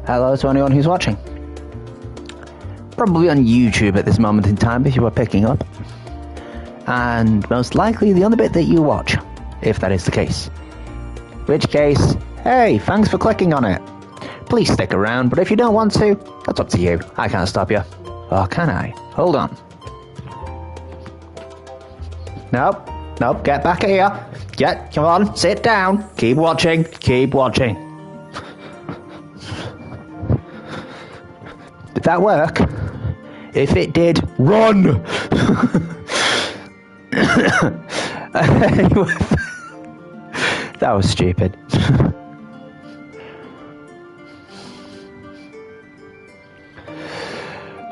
Hello to anyone who's watching. Probably on YouTube at this moment in time if you are picking up. And most likely the only bit that you watch, if that is the case. Which case, hey, thanks for clicking on it. Please stick around, but if you don't want to, that's up to you. I can't stop you. Or can I? Hold on. Nope, get back here. Come on, sit down. Keep watching. Did that work? If it did, run! That was stupid.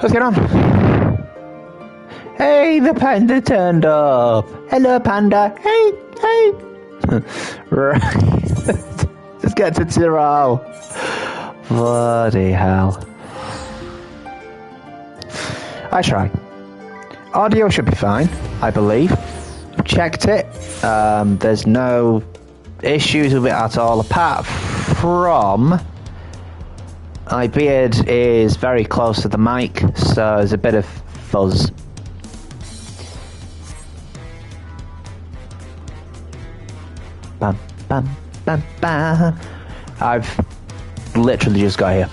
Let's get on. Hey, the panda turned up. Hello, panda. Hey. Right. Let's get to Tyrol. Bloody hell. I try. Audio should be fine, I believe. Checked it. There's no issues with it at all, apart from my beard is very close to the mic, so there's a bit of fuzz. Bam, bam, bam, bam. I've literally just got here.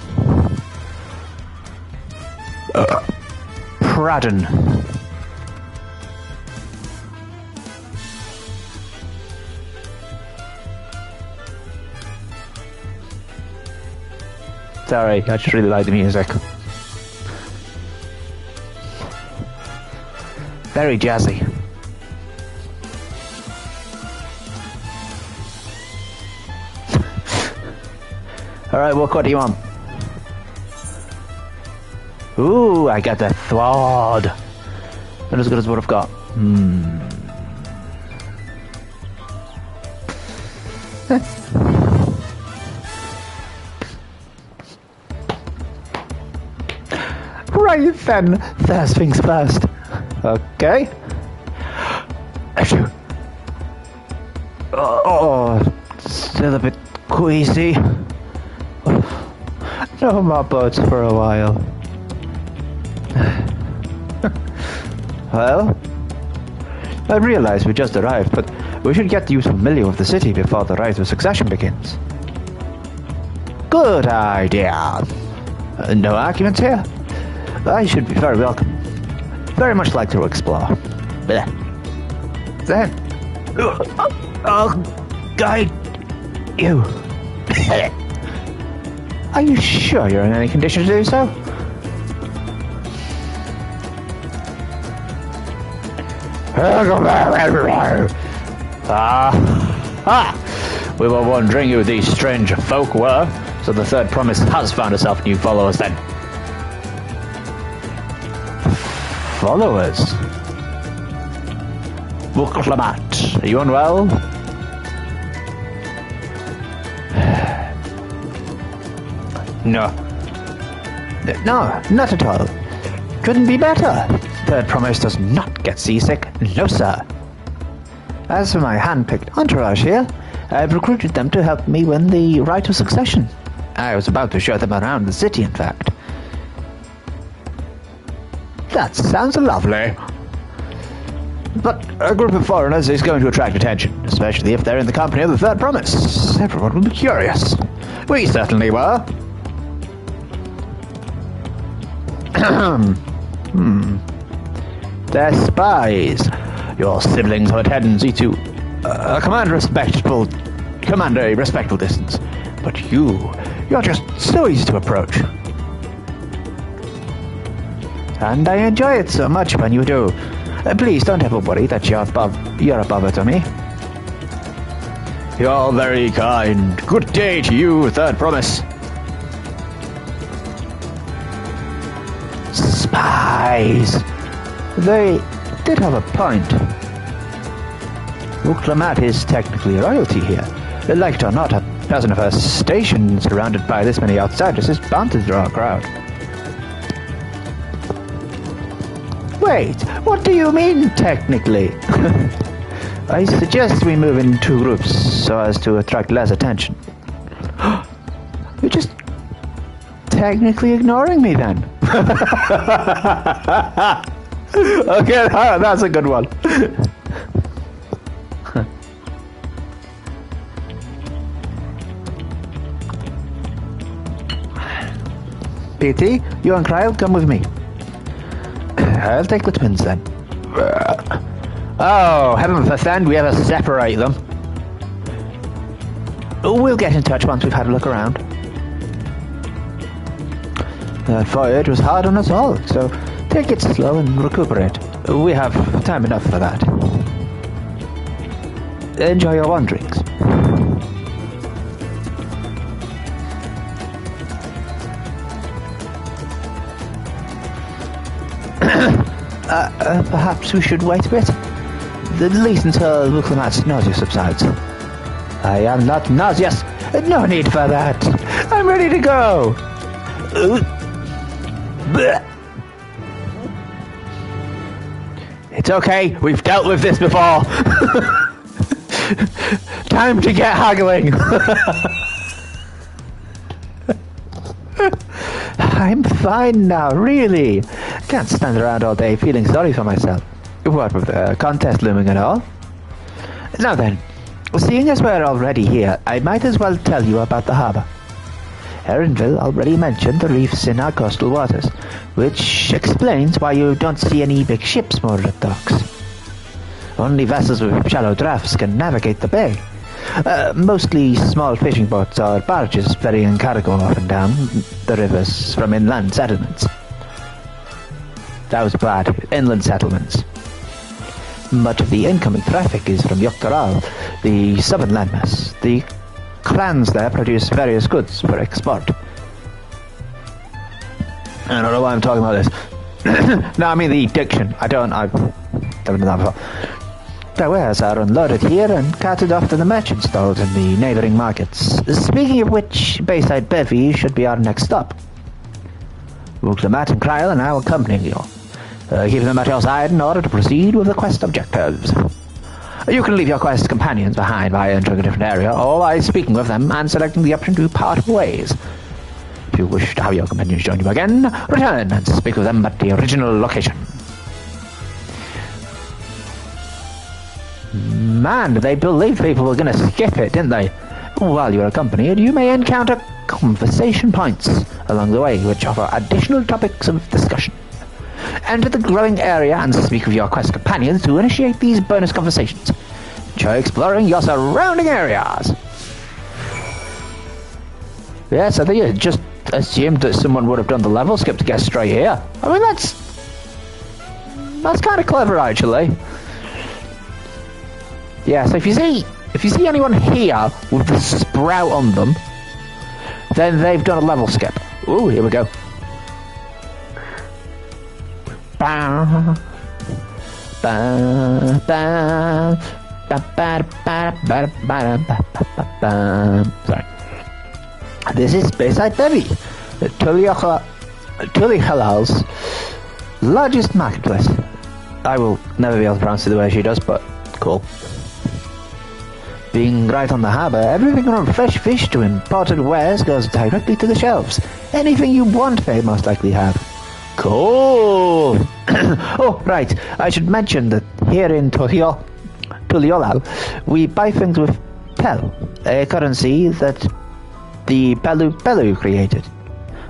Pradden. Sorry, I just really like the music. Very jazzy. Alright, what do you want? Ooh, I got the Thwad. Not as good as what I've got. Right then, first things first. Okay. Still a bit queasy. No more boats for a while. Well, I realize we just arrived, but we should get you familiar with the city before the rite of succession begins. Good idea. No arguments here. I should be very welcome. Very much like to explore. Then, I'll guide you. Are you sure you're in any condition to do so? We were wondering who these strange folk were, so the third promise has found herself new followers then. Followers? Buklamat, are you unwell? No, not at all. Couldn't be better. Third promise does not get seasick, no sir. As for my hand-picked entourage here, I've recruited them to help me win the rite of succession. I was about to show them around the city, in fact. That sounds lovely. But a group of foreigners is going to attract attention, especially if they're in the company of the third promise. Everyone will be curious. We certainly were. They're spies. Your siblings have a tendency to command a respectful distance. But you're just so easy to approach. And I enjoy it so much when you do. Please don't ever worry that you're a bother to me. You're very kind. Good day to you, third promise. Spies. They did have a point. Uklamat is technically royalty here. Like it or not, a person of her station surrounded by this many outsiders is bound to draw a crowd. Wait, what do you mean, technically? I suggest we move in two groups so as to attract less attention. You're just technically ignoring me then. Okay, that's a good one. PT, you and Kyle, come with me. I'll take the twins then. Oh, heaven forfend, we ever separate them. We'll get in touch once we've had a look around. That voyage was hard on us all, so take it slow and recuperate. We have time enough for that. Enjoy your wanderings. Perhaps we should wait a bit. At least until Luklamat's nausea subsides. I am not nauseous. No need for that. I'm ready to go. It's okay. We've dealt with this before. Time to get haggling. I'm fine now, really. Can't stand around all day feeling sorry for myself. What with the contest looming and all? Now then, seeing as we're already here, I might as well tell you about the harbour. Erinville already mentioned the reefs in our coastal waters, which explains why you don't see any big ships moored at docks. Only vessels with shallow drafts can navigate the bay. Mostly small fishing boats or barges ferrying cargo up and down the rivers from inland settlements. That was bad. Inland settlements. Much of the incoming traffic is from Yuktaral, the southern landmass. The clans there produce various goods for export. I don't know why I'm talking about this. No, I mean the diction. I've never done that before. Their wares are unloaded here and carted off to the merchant stalls in the neighbouring markets. Speaking of which, Bayside Bevy should be our next stop. Wuglamat and Kryl are now accompanying you. Keep them at your side in order to proceed with the quest objectives. You can leave your quest companions behind by entering a different area, or by speaking with them and selecting the option to part ways. If you wish to have your companions join you again, return and speak with them at the original location. Man, they believed people were going to skip it, didn't they? While you're accompanied, you may encounter conversation points along the way, which offer additional topics of discussion. Enter the glowing area and speak with your quest companions to initiate these bonus conversations. Enjoy exploring your surrounding areas. Yes, I think you just assumed that someone would have done the level skip to get straight here. I mean, that's kind of clever, actually. Yeah, so if you see anyone here with the sprout on them, then they've done a level skip. Ooh, here we go. Sorry. This is Bayside Bevy, Tullyhalal's largest marketplace. I will never be able to pronounce it the way she does, but cool. Being right on the harbour, everything from fresh fish to imported wares goes directly to the shelves. Anything you want, they most likely have. Cool! Oh, right. I should mention that here in Tuliolal, we buy things with Pel, a currency that the Pelu created.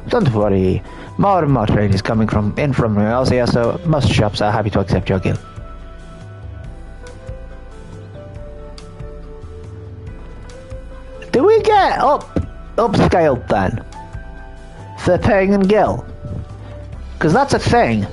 Don't worry, more and more trade is coming from Royalsia, so most shops are happy to accept your guild. Do we get upscaled then? For paying in guild? Because that's a thing.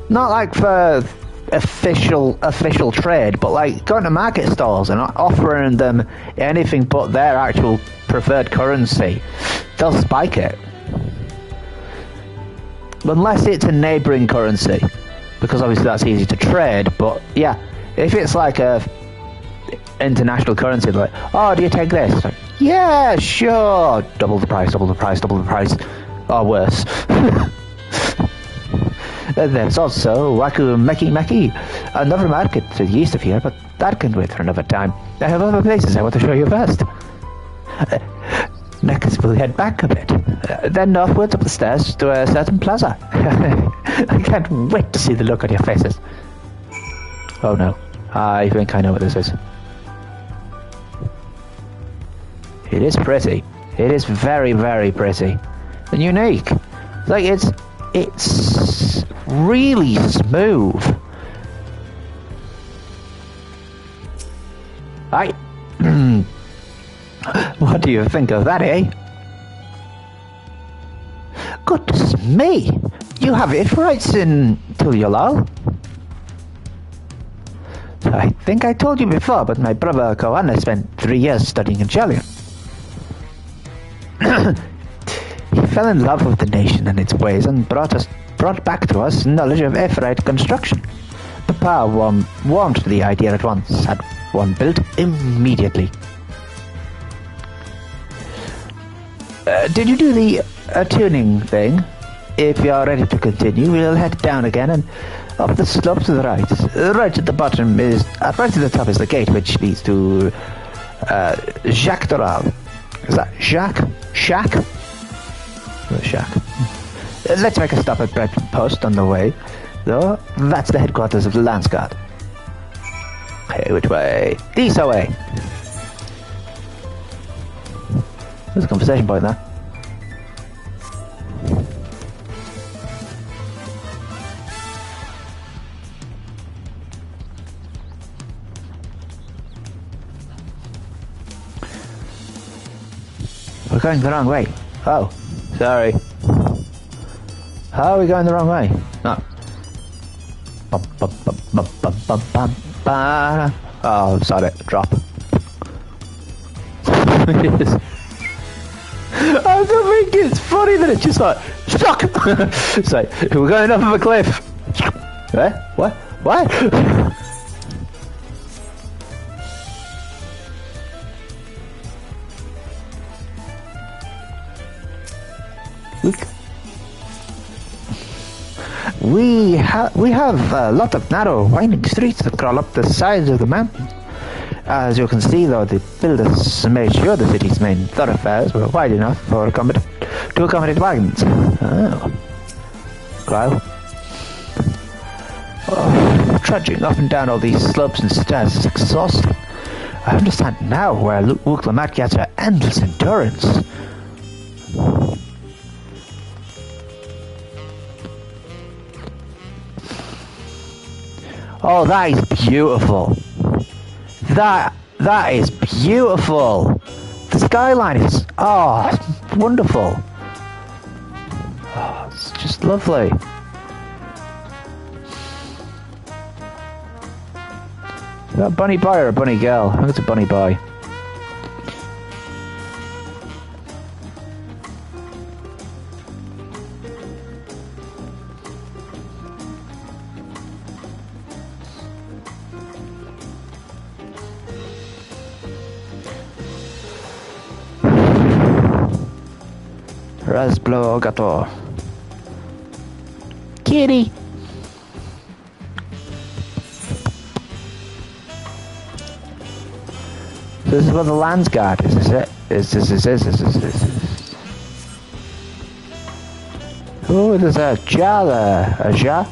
Not like for official trade, but like going to market stalls and offering them anything but their actual preferred currency. They'll spike it. Unless it's a neighbouring currency. Because obviously that's easy to trade, but yeah. If it's like a international currency, like, oh, do you take this? Like, yeah, sure. Double the price. Or worse. There's also Waku Meki Meki, another market to the east of here, but that can wait for another time. I have other places I want to show you first. Next, we'll head back a bit, then northwards up the stairs to a certain plaza. I can't wait to see the look on your faces. Oh no, I think I know what this is. It is pretty. It is very, very pretty and unique. Like it's really smooth. What do you think of that, eh? Goodness me! You have it right in Tuliolal. I think I told you before, but my brother Koana spent 3 years studying in Chalian. He fell in love with the nation and its ways and brought back to us knowledge of Ephraite construction. Papa warmed to the idea at once, had one built immediately. Did you do the tuning thing? If you are ready to continue, we'll head down again and up the slope to the right. Right at the bottom is, right at the top is the gate which leads to Jacques Doral. Is that Jacques? Shack? The shack. Let's make a stop at Bread Post on the way, though. That's the headquarters of the Lance Guard. Hey, which way? This way. There's a conversation point there. We're going the wrong way. Oh, sorry. How are we going the wrong way? No. Oh, sorry. Drop. I don't think it's funny that it's just like stuck. It's like we're going off of a cliff. What? What? Look. We have a lot of narrow, winding streets that crawl up the sides of the mountain. As you can see, though, the builders made sure the city's main thoroughfares were wide enough to accommodate wagons. Oh. Wow. Oh, trudging up and down all these slopes and stairs is exhausting. I understand now where Luke Lamont gets her endless endurance. Oh, that is beautiful. That is beautiful. The skyline is it's wonderful. Oh, it's just lovely. Is that a bunny boy or a bunny girl? I think it's a bunny boy. Rasblo Gato. Kitty. This is what the Lance Guard is. Is this. Oh, there's a jar there. A jar.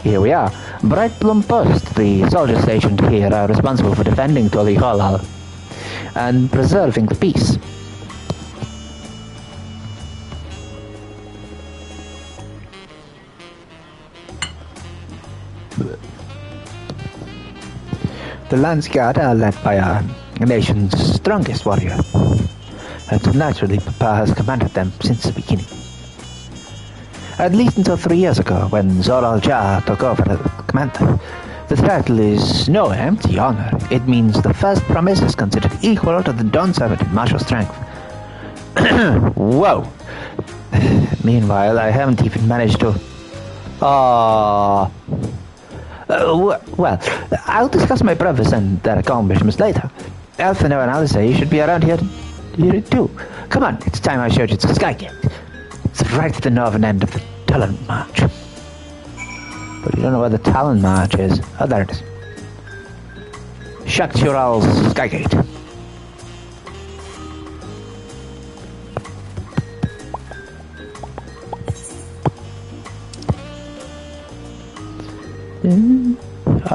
Here we are. Bright Plum Post. The soldiers stationed here are responsible for defending Toli Holal and preserving the peace. The Lance Guard are led by our nation's strongest warrior, and naturally Papa has commanded them since the beginning. At least until 3 years ago, when Zoral Jah took over as commander. The title is no empty honor. It means the first promise is considered equal to the Dawn Servant in martial strength. Whoa! Meanwhile, I haven't even managed to... well, I'll discuss my brothers and their accomplishments later. Elfino and Alice should be around here too. Come on, it's time I showed you the Skygate. It's right at the northern end of the Talon March. But you don't know where the Talon March is. Oh, there it is. Shaktural's Skygate.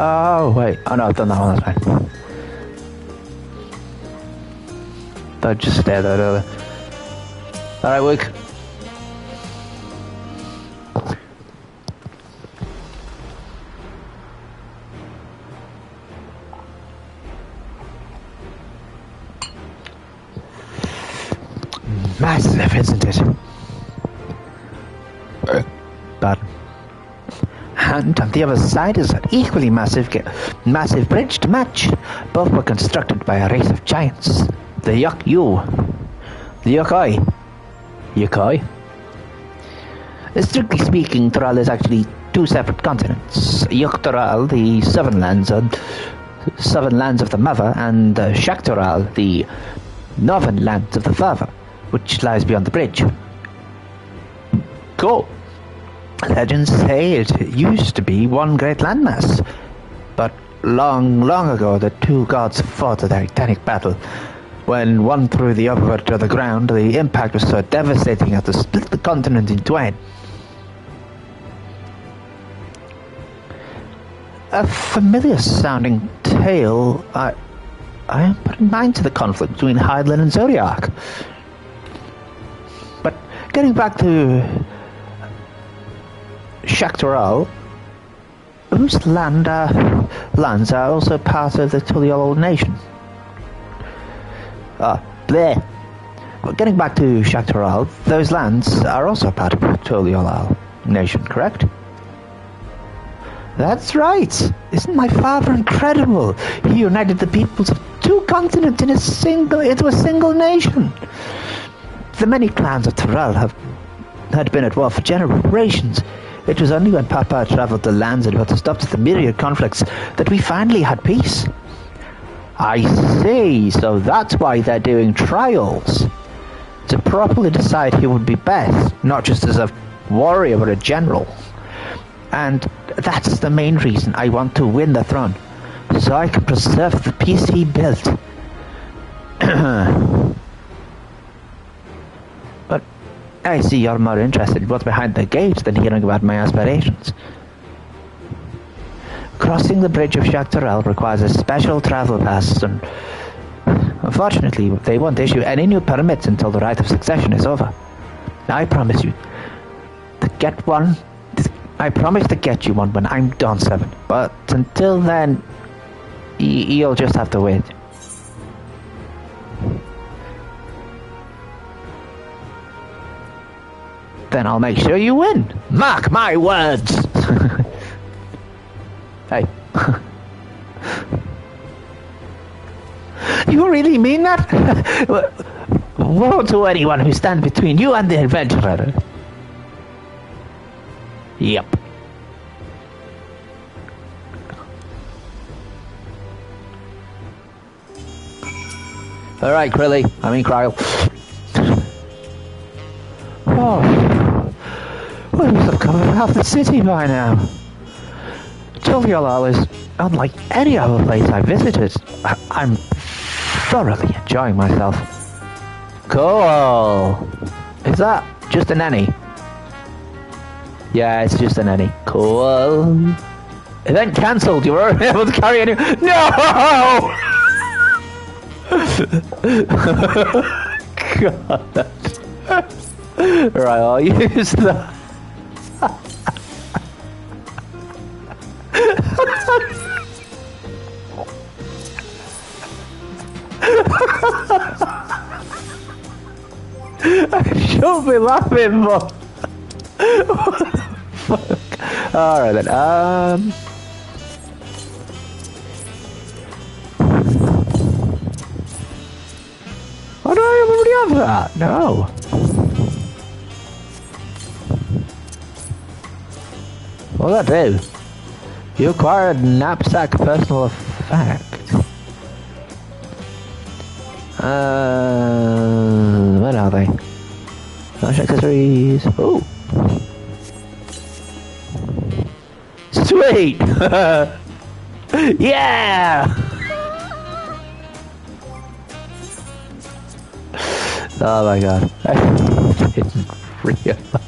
Oh, wait. Oh, no, I've done that one. That's fine. I'd just stay there, don't I? Alright, Wick. Massive, isn't it? Pardon. And on the other side is an equally massive bridge to match. Both were constructed by a race of giants. The Yuk-Yu. The Yukoi. Yukoi? Strictly speaking, Tural is actually two separate continents. Yuk-Tural, the southern lands of the mother, and Shak-Tural, the northern lands of the father, which lies beyond the bridge. Cool. Legends say it used to be one great landmass, but long, long ago the two gods fought a titanic battle. When one threw the other to the ground, the impact was so devastating as to split the continent in twain. A familiar sounding tale. I am putting mind to the conflict between Hydaelyn and Zodiac. But getting back to Shak-Tural, whose lands are also part of the Tuliol nation. Bleh. Well, getting back to Shak-Tural, those lands are also part of Tuliol nation, correct? That's right. Isn't my father incredible? He united the peoples of two continents into a single nation. The many clans of Tural had been at war for generations. It was only when Papa travelled the lands and put a stop to the myriad conflicts that we finally had peace. I see, so that's why they're doing trials. To properly decide who would be best, not just as a warrior but a general. And that's the main reason I want to win the throne, so I can preserve the peace he built. But I see you're more interested in what's behind the gate than hearing about my aspirations. Crossing the bridge of Shak-Tural requires a special travel pass, and unfortunately they won't issue any new permits until the rite of succession is over. I promise you to get one. I promise to get you one when I'm done 7. But until then, you'll just have to wait. Then I'll make sure you win. Mark my words. Hey. You really mean that? Woe to anyone who stands between you and the adventurer. Yep. Alright, Krilly. I mean, Kryle. Oh. We must have covered half the city by now. Tuliol is unlike any other place I visited. I'm thoroughly enjoying myself. Cool. Is that just an any? Yeah, it's just an any. Cool. Event cancelled. You weren't able to carry any. No! God. Right, I'll use that. I shouldn't be laughing, but what the fuck? Alright then, oh, do I already have that? No. What'll that do? You acquired knapsack personal effect. then, are they? Nice accessories. Oh! Sweet! Yeah! Oh my god. I didn't realize.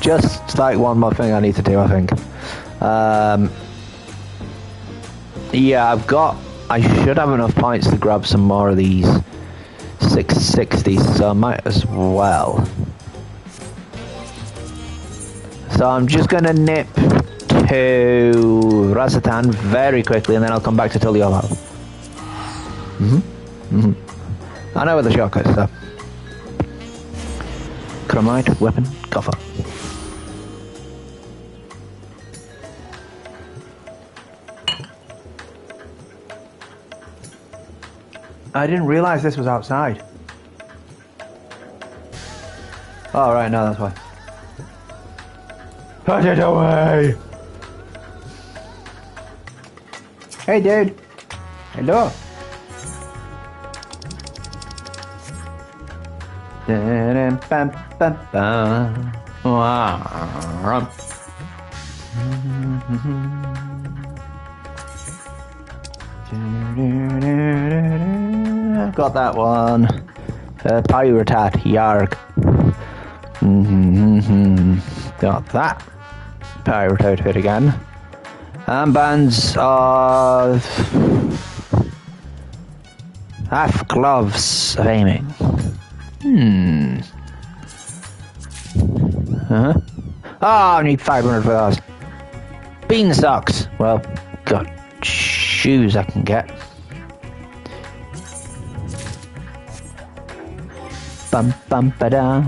Just like one more thing I need to do, I think. Yeah, I should have enough points to grab some more of these 660s, so I might as well. So I'm just gonna nip to Rasatan very quickly, and then I'll come back to Tuliolo. I know where the shortcut is, so. Chromite, weapon, coffer. I didn't realize this was outside. Oh, right, no, that's why. Put it away! Hey, dude. Hello. Got that one. Pyrotat, yarg. Got that. Pirate outfit again. Armbands of half gloves of aiming. Oh, I need 500 for those. Beanstalks. Well, got shoes I can get. Bum bum ba da.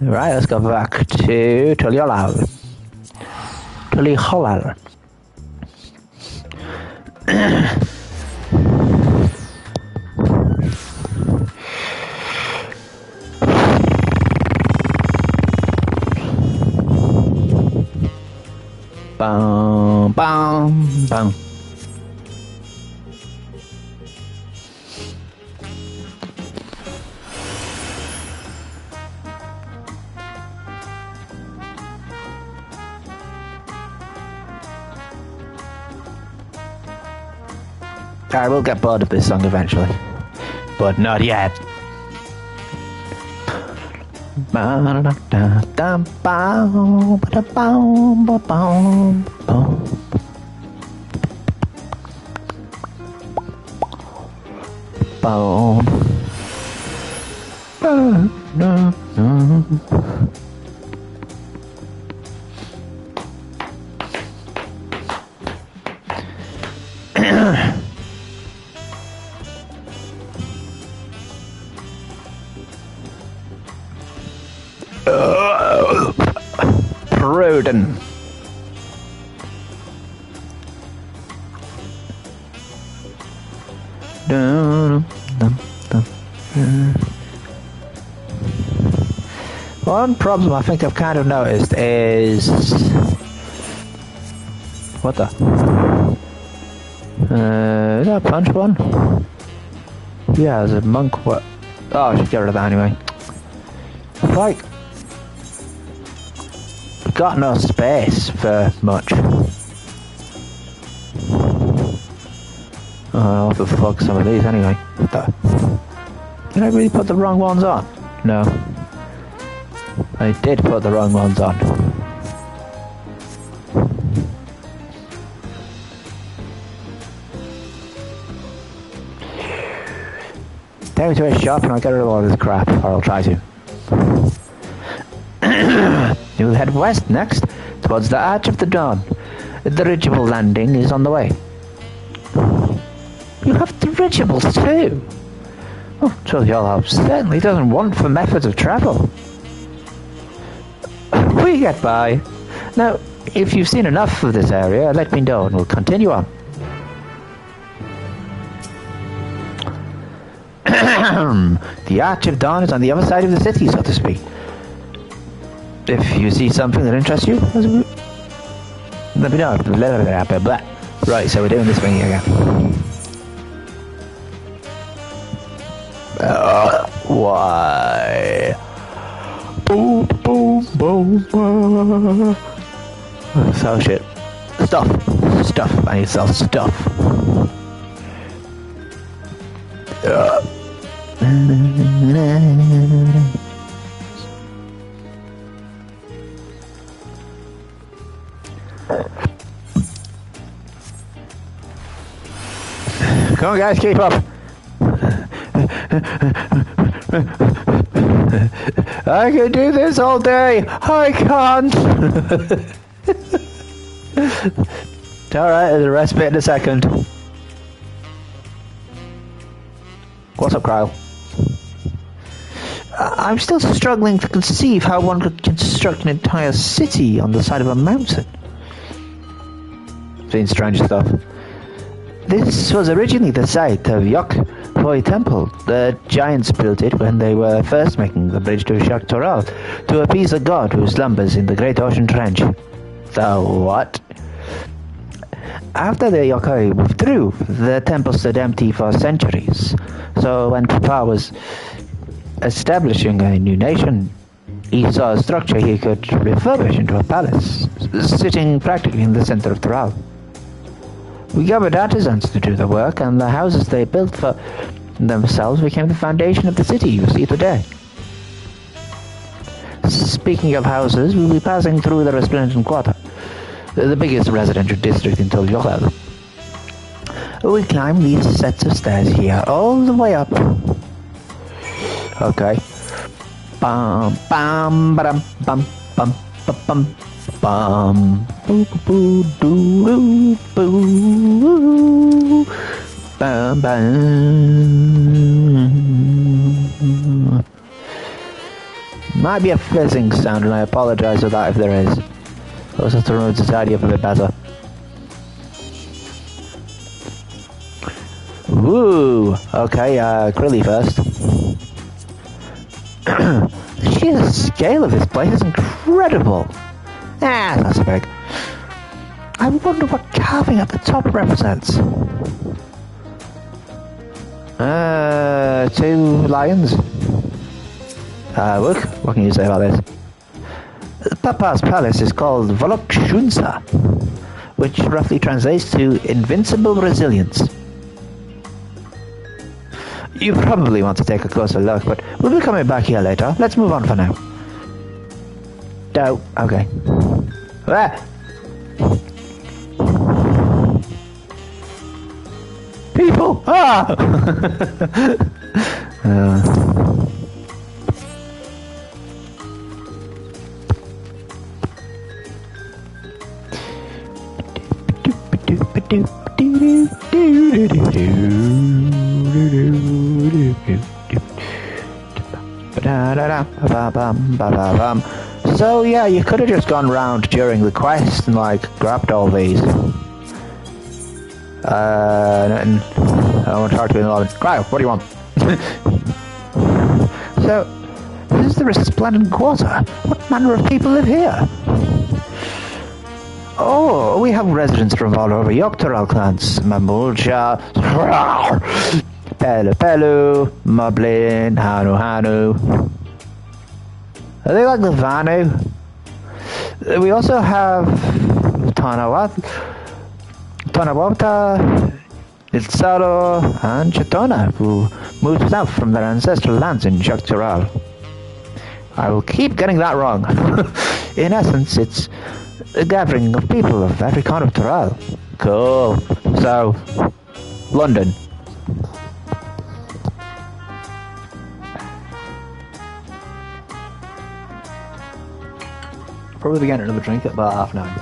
Right, let's go back to Tuliolal. Tuliolal. Bum, bum, bum. I will get bored of this song eventually, but not yet. Pruden. One problem I think I've kind of noticed is what the? Is that a punch one? Yeah, there's a monk. What? Oh, I should get rid of that anyway. Like, got no space for much. Oh, I'll have to fuck some of these anyway. What the? Did I really put the wrong ones on? No. I did put the wrong ones on. Take me to a shop and I'll get rid of all this crap, or I'll try to. You'll head west next, towards the Arch of the Dawn. The dirigible landing is on the way. You have dirigibles too? Oh, Tuliolo certainly doesn't want for methods of travel. We get by. Now, if you've seen enough of this area, let me know and we'll continue on. The Arch of Dawn is on the other side of the city, so to speak. If you see something that interests you, let me know. Right, so we're doing this thing again. Why? Boom, boom, boom, boom. So shit. Stuff. I need to sell stuff. Come on, guys, keep up. I can do this all day. I can't. It's alright, there's a respite in a second. What's up, Kyle? I'm still struggling to conceive how one could construct an entire city on the side of a mountain. Seen strange stuff. This was originally the site of Yok-Hoi Temple. The giants built it when they were first making the bridge to Shak-Toral to appease a god who slumbers in the Great Ocean Trench. So what? After the Yok-Hoi withdrew, the temple stood empty for centuries. So when Papa was establishing a new nation, he saw a structure he could refurbish into a palace, sitting practically in the center of Toral. We gathered artisans to do the work, and the houses they built for themselves became the foundation of the city you see today. Speaking of houses, we'll be passing through the Resplendent Quarter, the biggest residential district in Tol-Yochel. We climb these sets of stairs here, all the way up. Okay. Bum, bum, ba-dum, bum, bum, bum, bum. Boo, boo, doo, boo, bum, bum. Might be a fizzing sound, and I apologize for that if there is. I'll just turn the tidy up a bit better. Woo! Okay, Grilly first. The sheer scale of this place is incredible. That's so big. I wonder what carving at the top represents. Two lions. Look, what can you say about this? Papa's palace is called Volokshunsa, which roughly translates to invincible resilience. You probably want to take a closer look, but we'll be coming back here later. Let's move on for now. Oh, okay. Ah! People! Ah! So yeah, you could have just gone round during the quest and like grabbed all these. Nothing. I want to talk to you in the lobby. Kyle, what do you want? So, this is the Resplendent Quarter. What manner of people live here? Oh, we have residents from all over Yok-Toral clans. Mamulcha, Pelu Pelu, Moblin, Hanu Hanu. Are they like the Vanu? We also have Tanawata, Ilsaro, and Chetona, who moved south from their ancestral lands in Shak-Toral. I will keep getting that wrong. In essence, it's a gathering of people of every corner of Toral. Cool. So, London. Probably getting another drink at about 9:30.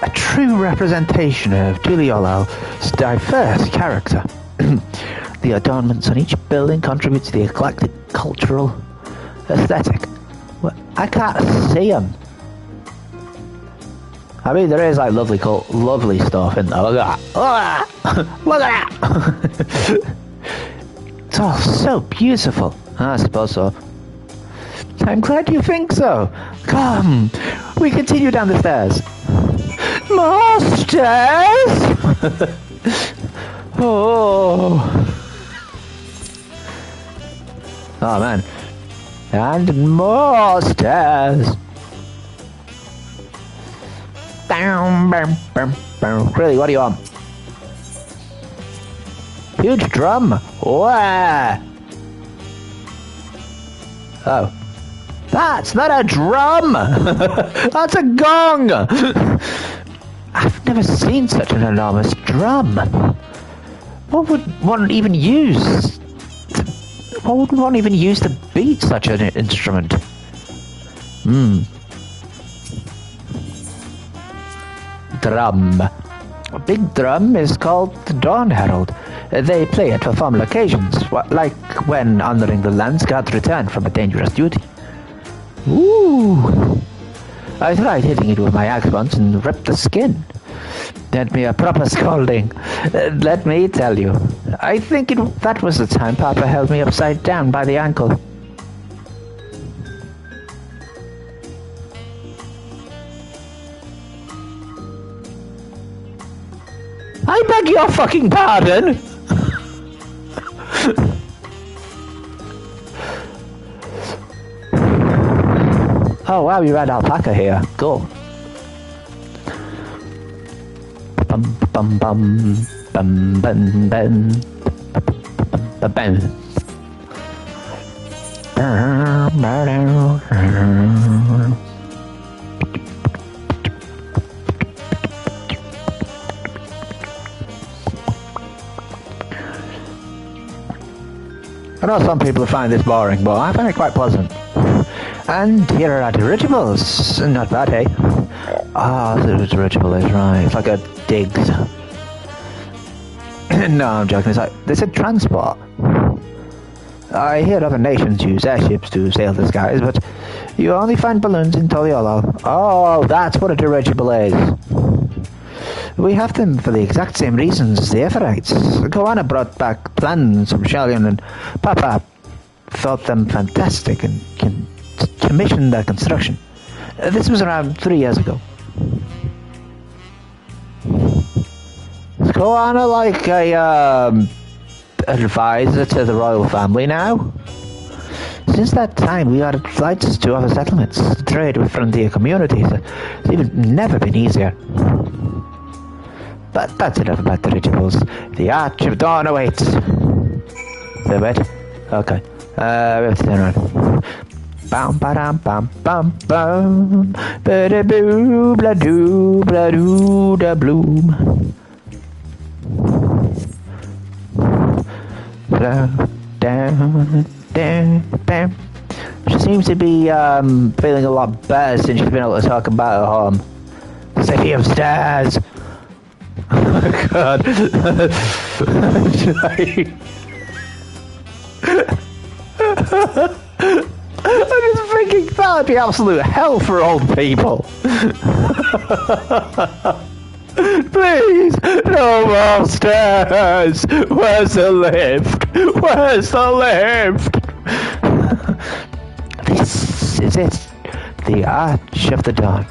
A true representation of Tuliolo's diverse character. The adornments on each building contribute to the eclectic cultural aesthetic. Well, I can't see them. I mean, there is like lovely stuff in there. Look at that! Look at that! It's all so beautiful. I suppose so. I'm glad you think so. Come, we continue down the stairs. More stairs? Oh man. And more stairs. Really, what do you want? Huge drum. Where? Oh. That's not a drum! That's a gong! I've never seen such an enormous drum. What would one even use? What would one even use to beat such an instrument? Drum. A big drum is called the Dawn Herald. They play it for formal occasions, like when honoring the land's guard's return from a dangerous duty. Ooh! I tried hitting it with my axe once and ripped the skin. Did me a proper scolding. Let me tell you, I think that was the time Papa held me upside down by the ankle. I beg your fucking pardon! Oh wow, you ride alpaca here. Cool. Bum bum bum bum bum bum bum bum. I know some people find this boring, but I find it quite pleasant. And here are our dirigibles. Not bad, hey? Ah, the dirigible is right. It's like a digs. No, I'm joking. It's like, they said transport. I hear other nations use airships to sail the skies, but you only find balloons in Toliolo. Oh, that's what a dirigible is. We have them for the exact same reasons as the Everites. Koana brought back plans from Shalion, and Papa thought them fantastic and commissioned their construction. This was around 3 years ago. Is Koana like a advisor to the royal family now? Since that time, we added flights to other settlements to trade with frontier communities. It's even never been easier. But that's enough about dirigibles. The Arch of Dawn awaits. They're wet? Okay. We have to turn around. Bam ba bam bam bam. Ba boo bla doo da bloom. Down. She seems to be feeling a lot better since she's been able to talk about her home. City of Stars. Oh my god. I just thinking that would be absolute hell for old people. Please, no more stairs. Where's the lift? Where's the lift? This is it. The Arch of the Dawn.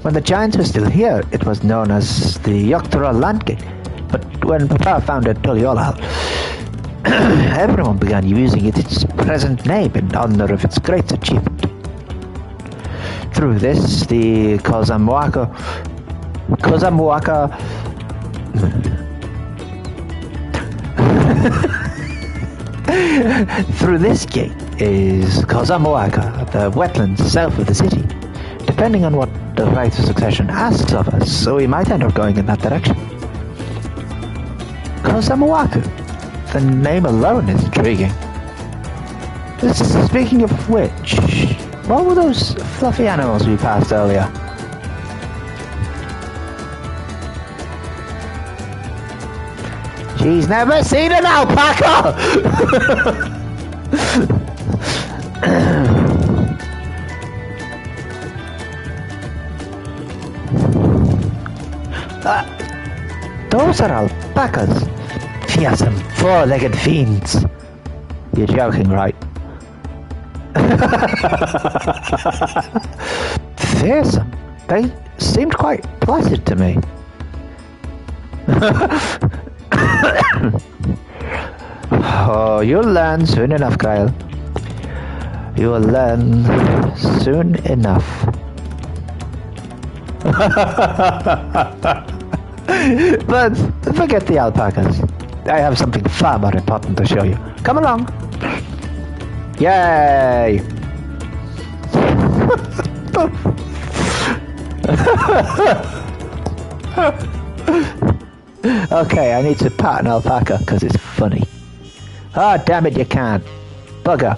When the giants were still here, it was known as the Yoctara Landgate. But when Papa founded Tuliolal, everyone began using its present name in honor of its great achievement. Through this, the Kozamuaka through this gate is Kozamuaka, the wetlands south of the city. Depending on what the right of succession asks of us, so we might end up going in that direction. Kozamuaka. The name alone is intriguing. Speaking of which, what were those fluffy animals we passed earlier? She's never seen an alpaca! Those are alpacas. Fearsome, four-legged fiends. You're joking, right? Fearsome? They seemed quite placid to me. Oh, you'll learn soon enough, Kyle. You will learn soon enough. But forget the alpacas. I have something far more important to show you. Come along. Yay! Okay, I need to pat an alpaca because it's funny. Ah, oh, damn it, you can't. Bugger.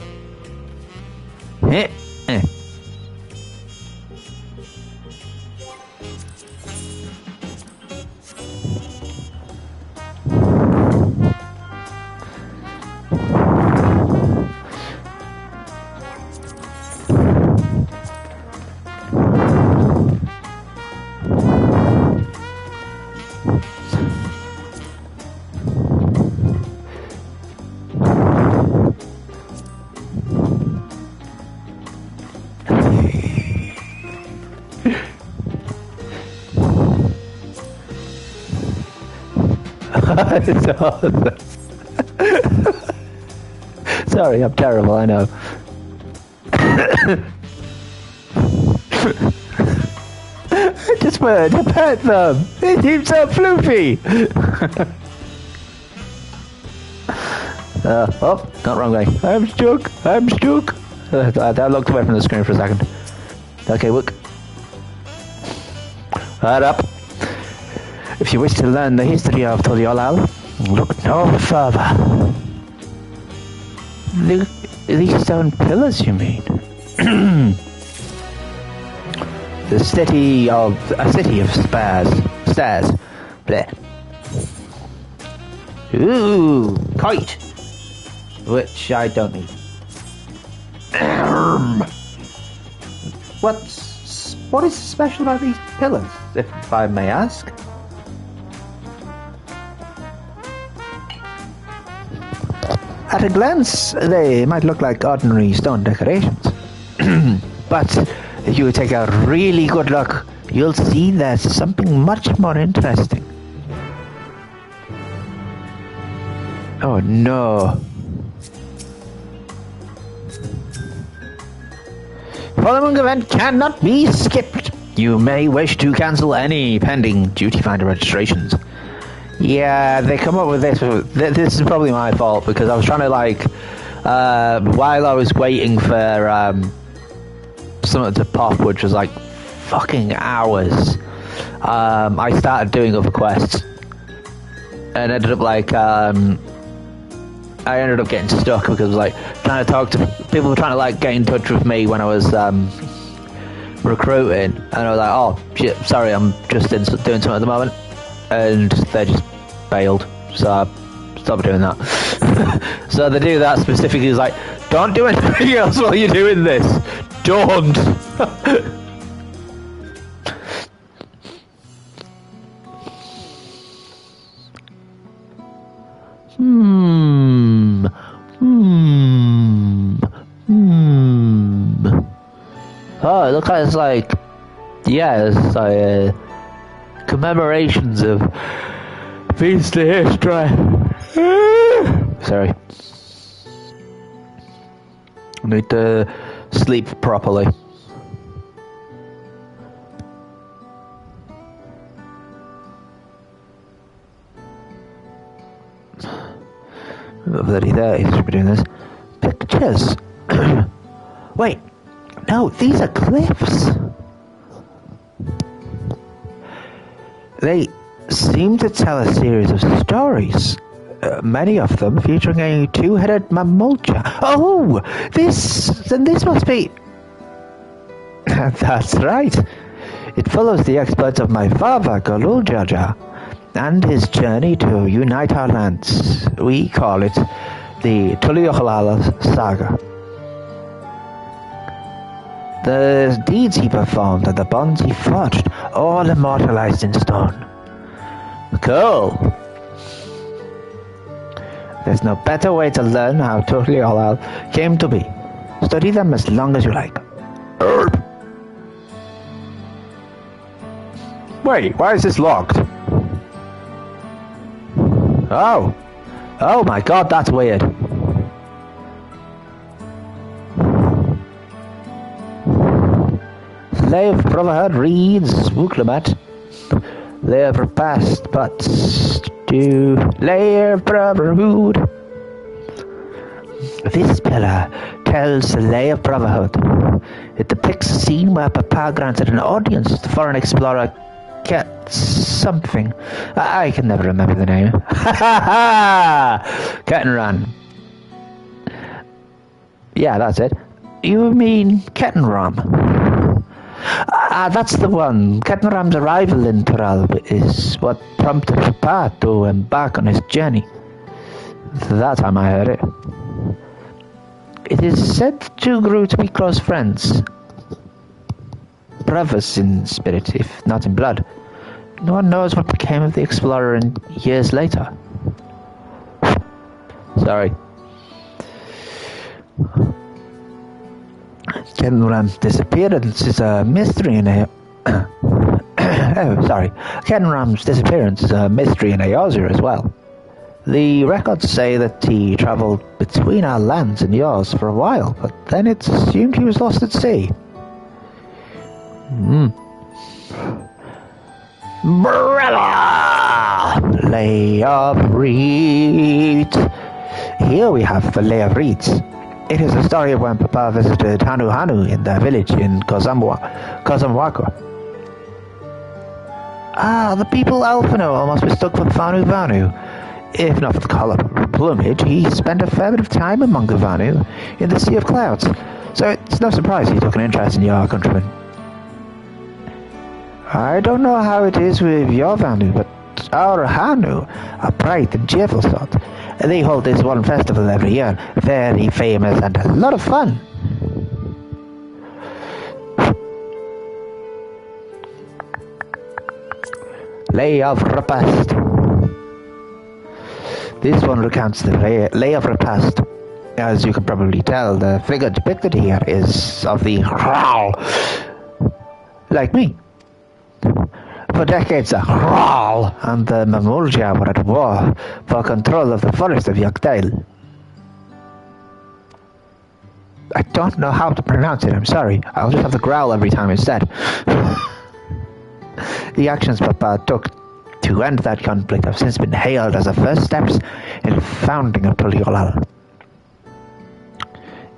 It's awesome. Sorry, I'm terrible, I know. I just wanted to pet them. They seem so floofy. Oh, not wrong way. I'm stuck. I looked away from the screen for a second. Okay, look. Right up. If you wish to learn the history of Toliolal, look no further. These stone pillars, you mean? A city of stairs. Bleh. Ooh, kite, which I don't need. What is special about these pillars, if I may ask? At a glance, they might look like ordinary stone decorations. But if you take a really good look, you'll see there's something much more interesting. Oh no. Following event cannot be skipped. You may wish to cancel any pending duty finder registrations. Yeah, they come up with this. This is probably my fault because I was trying to while I was waiting for something to pop, which was like fucking hours. I started doing other quests and ended up I ended up getting stuck because trying to talk to people were trying to get in touch with me when I was recruiting, and I was like, oh shit, sorry, I'm just doing something at the moment. And they just bailed, so I stopped doing that. So they do that specifically, is don't do anything else while you're doing this. Don't. Oh, it looks like it's commemorations of feast of history. Sorry. I need to sleep properly. Bloody 30, should be doing this. Pictures. Wait, no, these are cliffs. They seem to tell a series of stories, many of them featuring a two-headed mammalcha. Oh, this must be... That's right. It follows the exploits of my father, Goluljaja, and his journey to unite our lands. We call it the Tuliyohlala Saga. The deeds he performed and the bonds he forged, all immortalized in stone. Cool. There's no better way to learn how Tuliyohlala came to be. Study them as long as you like. Wait, why is this locked? Oh my god, that's weird. Slave Brotherhood reads Wuklamat. Layer of past, but to Layer of Brotherhood. This pillar tells the Lay of Brotherhood. It depicts a scene where Papa granted an audience to the foreign explorer something. I can never remember the name. Kettenran. Yeah, that's it. You mean Kettenram? That's the one. Kettenram's arrival in Tural is what prompted Papa to embark on his journey. That time I heard it. It is said the two grew to be close friends. Brothers in spirit, if not in blood. No one knows what became of the explorer in years later. Sorry. Kettenram's disappearance is a mystery in a... Kettenram's disappearance is a mystery in Eorzea as well. The records say that he travelled between our lands and yours for a while, but then it's assumed he was lost at sea. Brella! Lay of Reeds. Here we have the Lay of Reeds. It is a story of when Papa visited Hanu Hanu in their village in Kozamwaka. The people Alphino almost mistook for Vanu Vanu. If not for the colour of plumage, he spent a fair bit of time among the Vanu in the Sea of Clouds, so it's no surprise he took an interest in your countrymen. I don't know how it is with your Vanu, but our Hanu are bright and cheerful sort. They hold this one festival every year, very famous and a lot of fun. Lay of Repast. This one recounts the Lay of Repast. As you can probably tell, the figure depicted here is of the Hrall, like me. For decades, the Hrall and the Mamulja were at war for control of the forest of Yogdale. I don't know how to pronounce it, I'm sorry. I'll just have to growl every time it's said. The actions Papa took to end that conflict have since been hailed as the first steps in the founding of Tuliyohlala.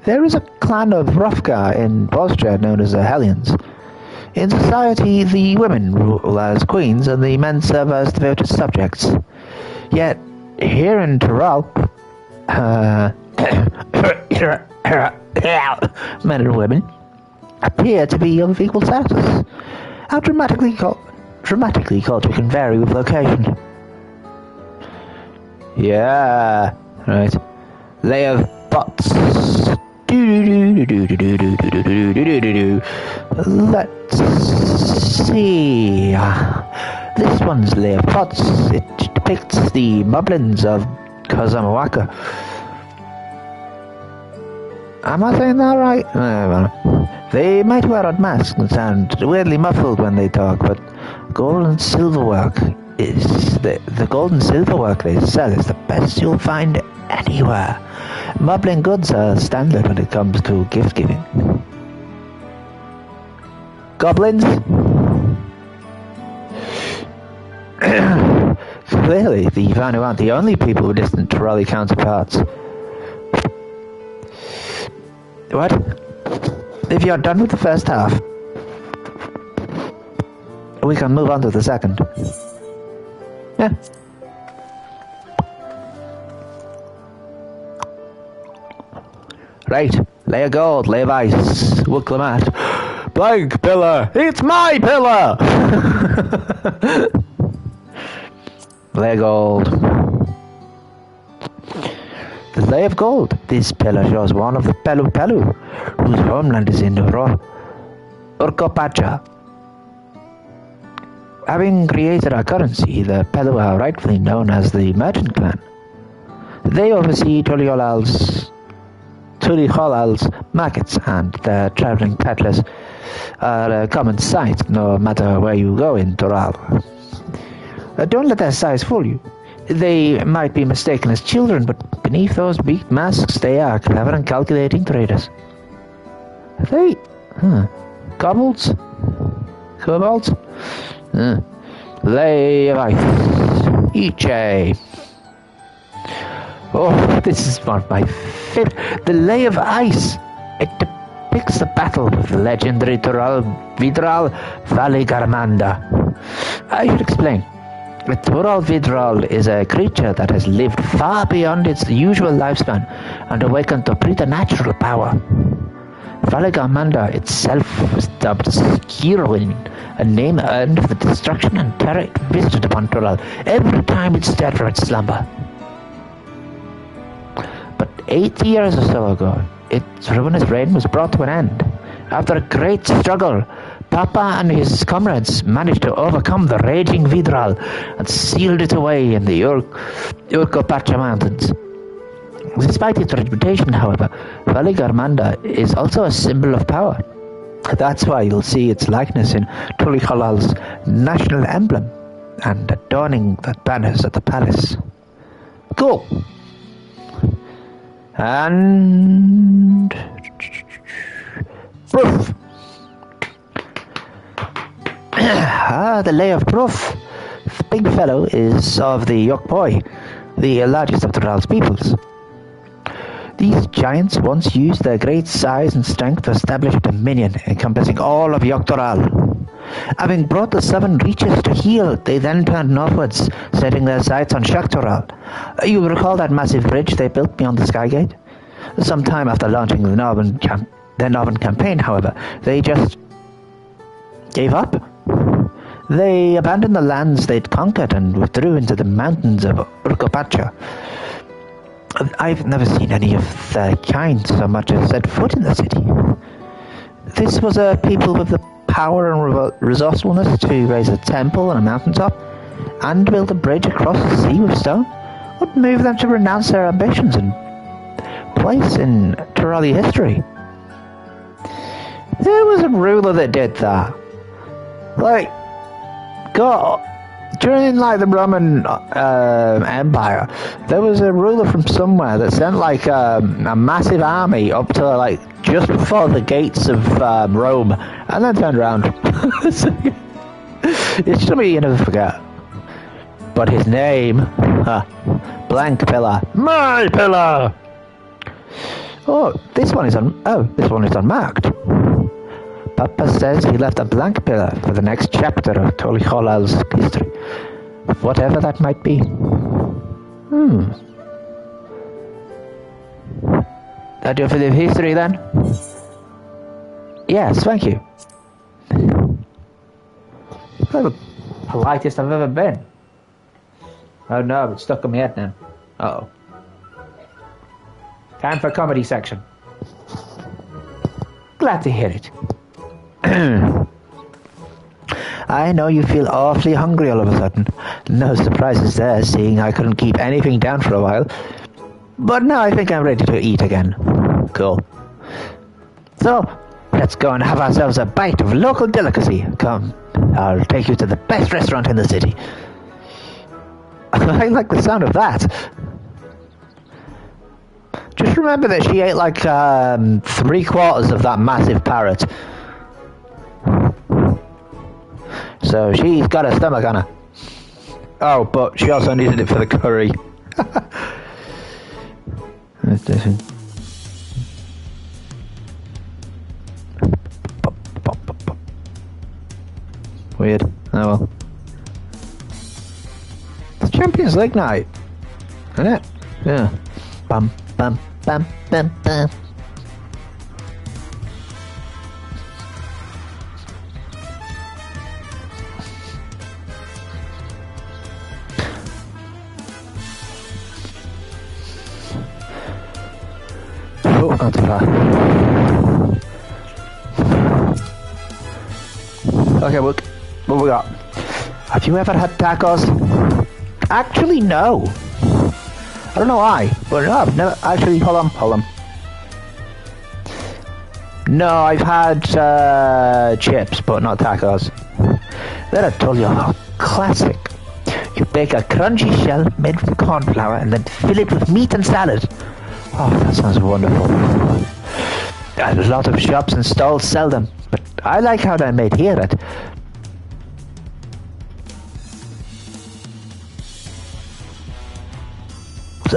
There is a clan of Hrofgar in Bostra known as the Hellions. In society, the women rule as queens and the men serve as devoted subjects. Yet, here in Tural, men and women appear to be of equal status. How dramatically culture can vary with location. Yeah, right. Lay of Pots. Let's see. This one's Lay of Pots. It depicts the moblins of Kozamawaka. Am I saying that right? They might wear odd masks and sound weirdly muffled when they talk, but gold and silver work is the gold and silver work they sell is the best you'll find anywhere. Moblin goods are standard when it comes to gift giving. Goblins? Clearly, the Vanu aren't the only people with distant Turali counterparts. What? If you're done with the first half, we can move on to the second. Yeah. Right. Lay of gold, lay of ice, Wuklamat. Blank pillar! It's my pillar! Lay of Gold. The Lay of Gold. This pillar shows one of the Pelu Pelu, whose homeland is in Urkopacha. Having created our currency, the Pelu are rightfully known as the Merchant Clan. They oversee Tuliholal's markets, and their traveling peddlers are a common sight no matter where you go in Doral. Don't let their size fool you. They might be mistaken as children, but beneath those beaked masks they are clever and calculating traders. Are they... Kobolds? Kobolds? Lay of Ice. Iche. Oh, this is one of my favorite. The Lay of Ice. It depicts the battle with the legendary Vidral Valley Garmanda. I should explain. Tural Vidral is a creature that has lived far beyond its usual lifespan and awakened to preternatural power. Valley Garmanda itself was dubbed Skirwin, a name earned for the destruction and terror it visited upon Tural every time it stirred from its slumber. But 8 years or so ago, its ruinous reign was brought to an end. After a great struggle, Papa and his comrades managed to overcome the raging Vidral and sealed it away in the Urkopacha Mountains. Despite its reputation, however, Valley Garmanda is also a symbol of power. That's why you'll see its likeness in Tuliholal's national emblem and adorning the banners at the palace. Cool. And... proof. The Lay of Proof. The big fellow is of the Yokpoi, the largest of Tural's peoples. These giants once used their great size and strength to establish a dominion encompassing all of Yoktoral. Having brought the 7 reaches to heel, they then turned northwards, setting their sights on Shaktoral. You recall that massive bridge they built beyond the Skygate? Sometime after launching their northern campaign, however, they just gave up. They abandoned the lands they'd conquered and withdrew into the mountains of Urkopacha. I've never seen any of their kind so much as set foot in the city. This was a people with the power and resourcefulness to raise a temple on a mountaintop and build a bridge across the sea with stone. What moved them to renounce their ambitions and place in Turali history? There was a ruler that did that. During the Roman Empire, there was a ruler from somewhere that sent a massive army up to just before the gates of Rome, and then turned around. It's something you never forget. But his name, Blank Pillar, my pillar. This one is unmarked. Papa says he left a blank pillar for the next chapter of Tuliholal's history, whatever that might be. That do for the history then? Yes, thank you. Probably the politest I've ever been. Oh no, it's stuck on my head now. Uh-oh. Time for comedy section. Glad to hear it. I know you feel awfully hungry all of a sudden. No surprises there, seeing I couldn't keep anything down for a while. But now I think I'm ready to eat again. Cool. So, let's go and have ourselves a bite of local delicacy. Come, I'll take you to the best restaurant in the city. I like the sound of that. Just remember that she ate 3/4 of that massive parrot. So she's got a stomach on her. Oh, but she also needed it for the curry. Weird. Oh well. It's Champions League night, isn't it? Yeah. Bum bum bum bum bum. Oh, not too far. Okay, look. What we got? Have you ever had tacos? Actually, no. I don't know why, but no, I've never... Actually, hold on. No, I've had chips, but not tacos. Then I told you how classic. You bake a crunchy shell made from corn flour and then fill it with meat and salad. Oh, that sounds wonderful. A lot of shops and stalls sell them, but I like how they're made here.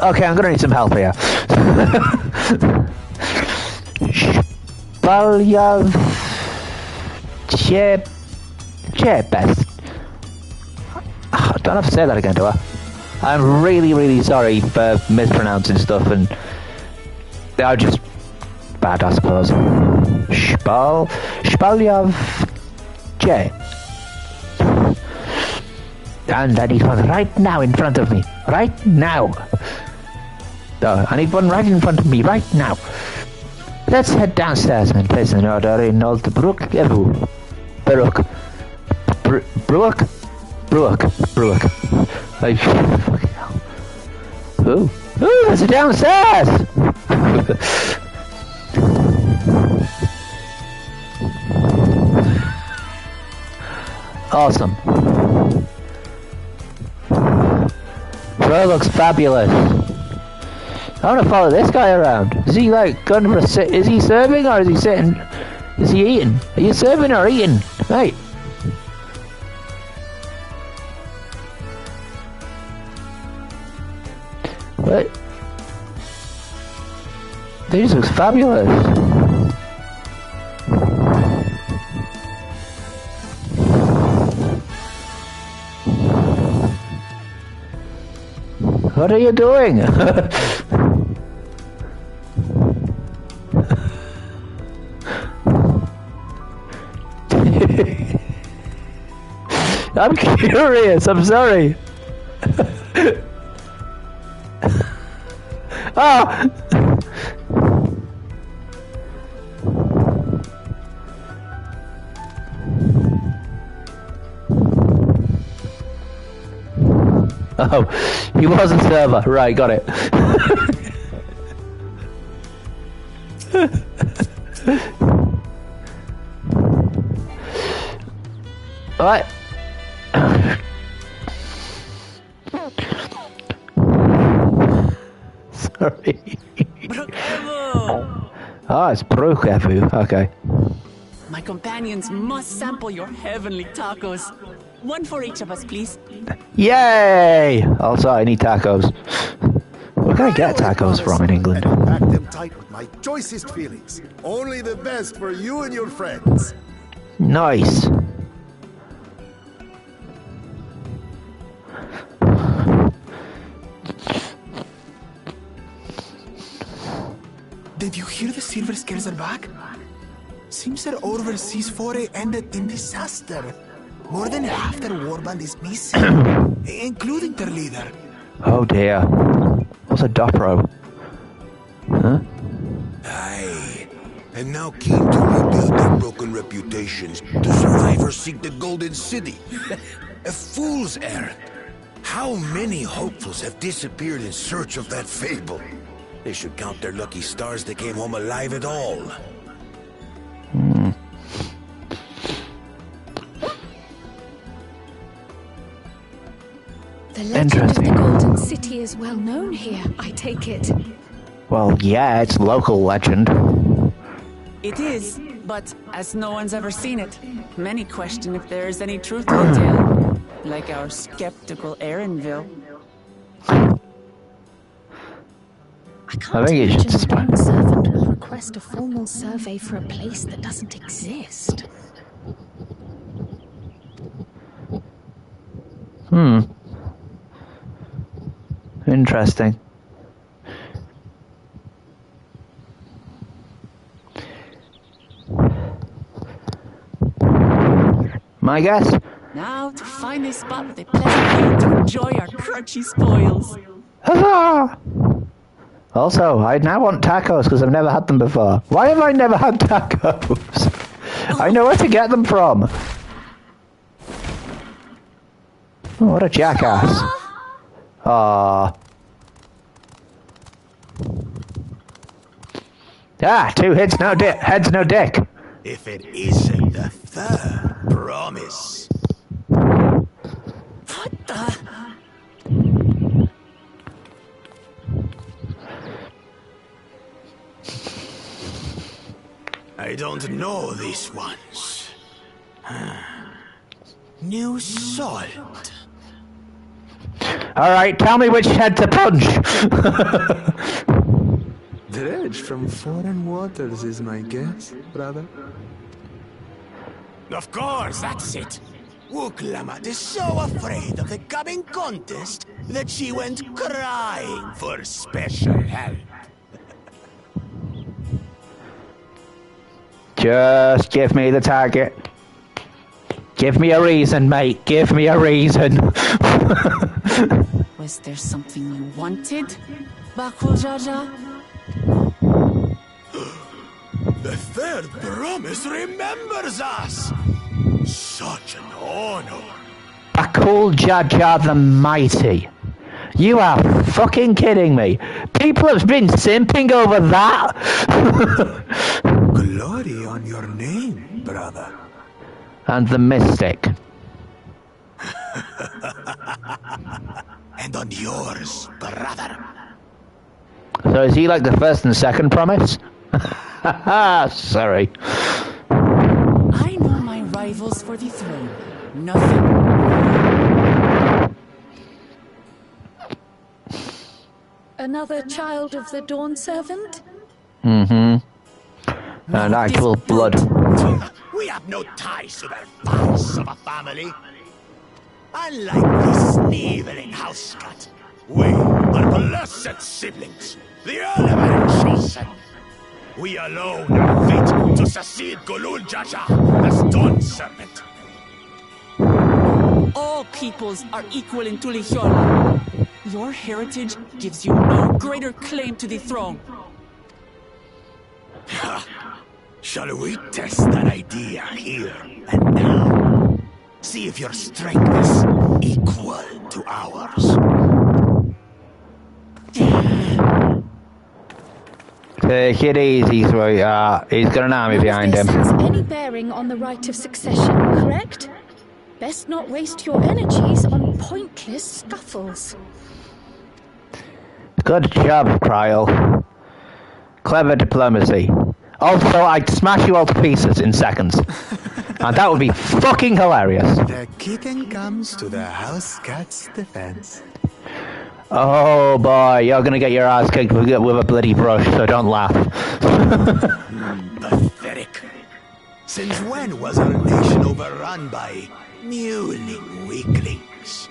Okay, I'm gonna need some help here. Spaljav... Best. I don't have to say that again, do I? I'm really sorry for mispronouncing stuff, and they're just bad, I suppose. Spaljav... And I need one right now in front of me. Right now. I need one right in front of me right now. Let's head downstairs and place an order in Old Brook. Like, fucking hell. Ooh, there's a downstairs! Awesome. Bro looks fabulous. I want to follow this guy around. Is he like going for a sit? Is he serving or is he sitting? Is he eating? Are you serving or eating? Mate. What? This looks fabulous. What are you doing? I'm curious, I'm sorry. Oh! Oh, he was a server. Right, got it. What? Sorry. Oh, it's Brokevu. Okay. My companions must sample your heavenly tacos. One for each of us, please. Yay! Also, I need tacos. Where can I get tacos from in England? Pack them tight with my choicest feelings. Only the best for you and your friends. Nice. Did you hear the Silver Scares are back? Seems their overseas foray ended in disaster. More than half their warband is missing, including their leader. Oh dear. What's a Dopro? Huh? Aye. And now keen to rebuild their broken reputations, to survivors seek the Golden City. A fool's errand. How many hopefuls have disappeared in search of that fable? They should count their lucky stars they came home alive at all. The legend of the Golden City is well known here, I take it. Well, yeah, it's local legend. It is, but as no one's ever seen it, many question if there is any truth to the tale. Like our skeptical Erinville. I can't think it should imagine spy. a bank servant will request a formal survey for a place that doesn't exist. Interesting. My guess? Now to find a spot with a pleasant view to enjoy our crunchy spoils. Huzzah! Also, I now want tacos because I've never had them before. Why have I never had tacos? I know where to get them from. Oh, what a jackass. Aww. Ah, two heads, no dick. If it isn't the third promise. What the? I don't know these ones. New salt. Alright, tell me which head to punch. Dredge from foreign waters is my guess, brother. Of course, that's it. Wuklamat is so afraid of the coming contest that she went crying for special help. Just give me the target. Give me a reason, mate. Give me a reason. Was there something you wanted, Bakul Jaja? The third promise remembers us. Such an honor. Bakul Jaja the Mighty. You are fucking kidding me. People have been simping over that. Glory on your name, brother. And the Mystic. And on yours, brother. So is he like the first and second promise? Sorry. I know my rivals for the throne. Nothing. Another child of the Dawn Servant? And actual blood. We have no ties to the farce of a family. Unlike this sneering house cat, we are blessed siblings, the element chosen. We alone are fit to succeed Golul Jaja as Dawn Servant. All peoples are equal in Tulihiola. Your heritage gives you no greater claim to the throne. Shall we test that idea here and now? See if your strength is equal to ours. Take it easy, sweetheart. He's got an army behind him. None of this has any bearing on the right of succession, correct? Best not waste your energies on pointless scuffles. Good job, Kryl. Clever diplomacy. Also, I'd smash you all to pieces in seconds. And that would be fucking hilarious. The kitten comes to the house cat's defense. Oh boy, you're gonna get your ass kicked with a bloody brush, so don't laugh. Pathetic. Since when was our nation overrun by mewling weaklings?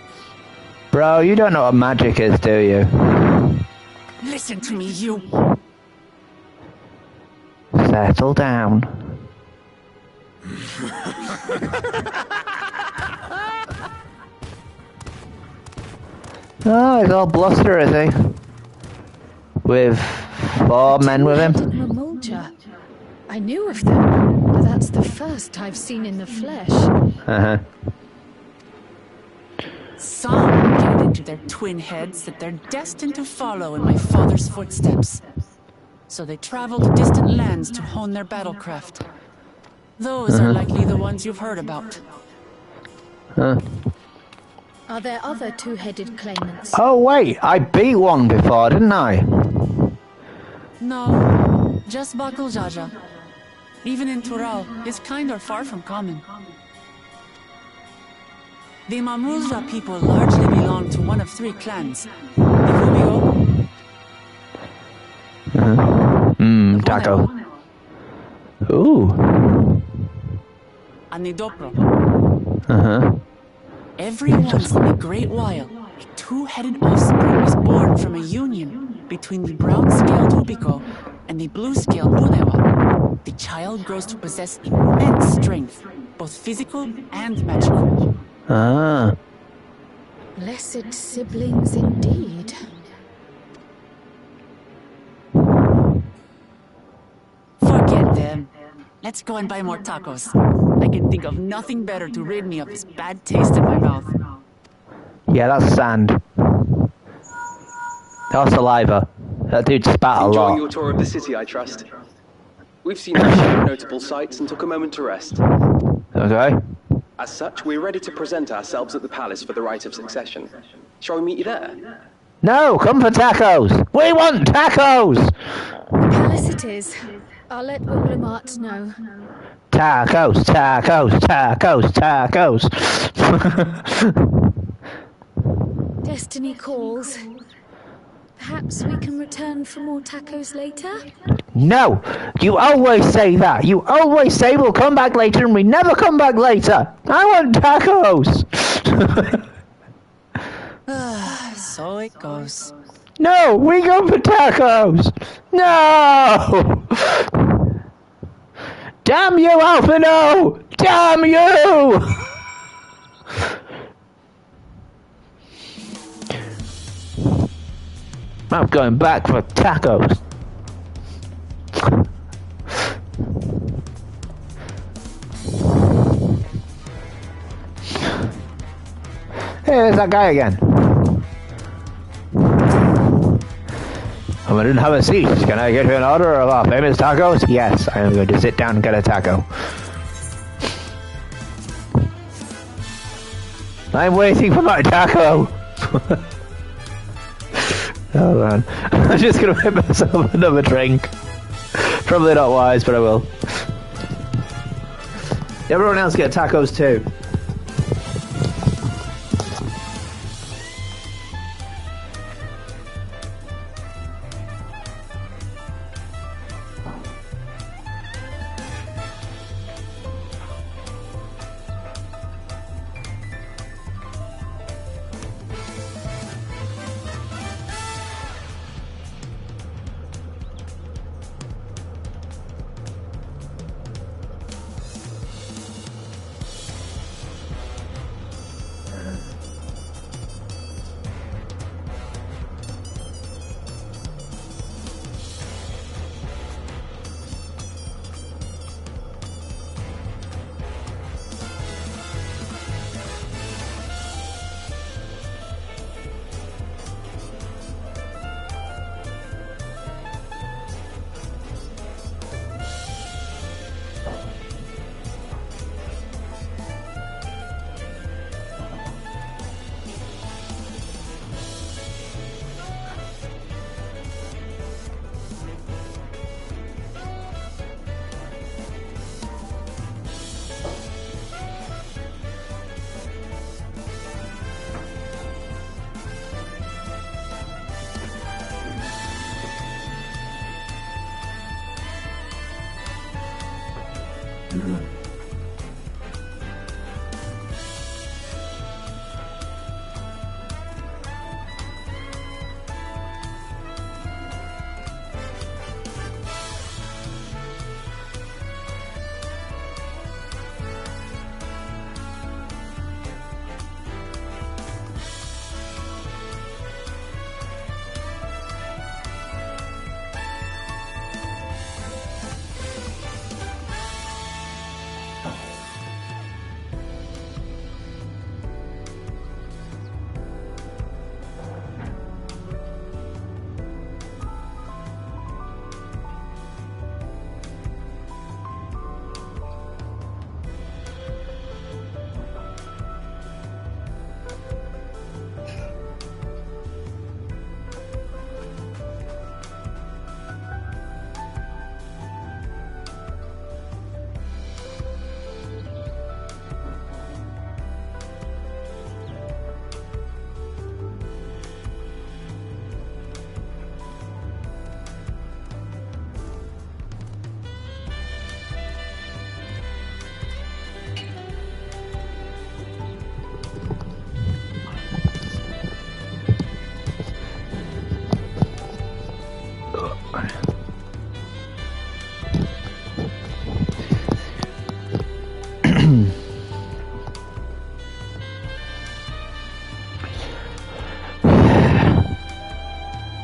Bro, you don't know what magic is, do you? Listen to me, you. Settle down. Oh, he's all bluster, is he? With 4 men with him? Mamulja. I knew of them, but that's the first I've seen in the flesh. Uh-huh. Some get it into their twin heads that they're destined to follow in my father's footsteps. So they travel to distant lands to hone their battlecraft. Those are likely the ones you've heard about. Are there other two-headed claimants? Oh wait, I beat one before, didn't I? No, just Bakul Jaja. Even in Tural, his kind are far from common. The Mamulja people largely belong to one of 3 clans. The Rubio, Taco. Ooh. and the Dopro. Uh-huh. Every once in a great while, a 2-headed offspring is born from a union between the brown-scaled Ubico and the blue-scaled Bunewa. The child grows to possess immense strength, both physical and magical. Ah. Blessed siblings indeed. Let's go and buy more tacos. I can think of nothing better to rid me of this bad taste in my mouth. Yeah, that's sand. That's saliva. That dude spat a lot. Enjoying your tour of the city, I trust. We've seen our share of notable sights and took a moment to rest. Okay. As such, we're ready to present ourselves at the palace for the rite of succession. Shall we meet you there? No, come for tacos. We want tacos. Palace it is. I'll let Oglamart know. Tacos, tacos, tacos, tacos. Destiny calls. Perhaps we can return for more tacos later? No, you always say that. You always say we'll come back later and we never come back later. I want tacos. So it goes. No, we go for tacos. No. Damn you, Alphino. Damn you. I'm going back for tacos. Hey, there's that guy again. I didn't have a seat. Can I get you an order of our famous tacos? Yes, I am going to sit down and get a taco. I'm waiting for my taco. Oh man, I'm just gonna make myself another drink. Probably not wise, but I will. Everyone else get tacos too.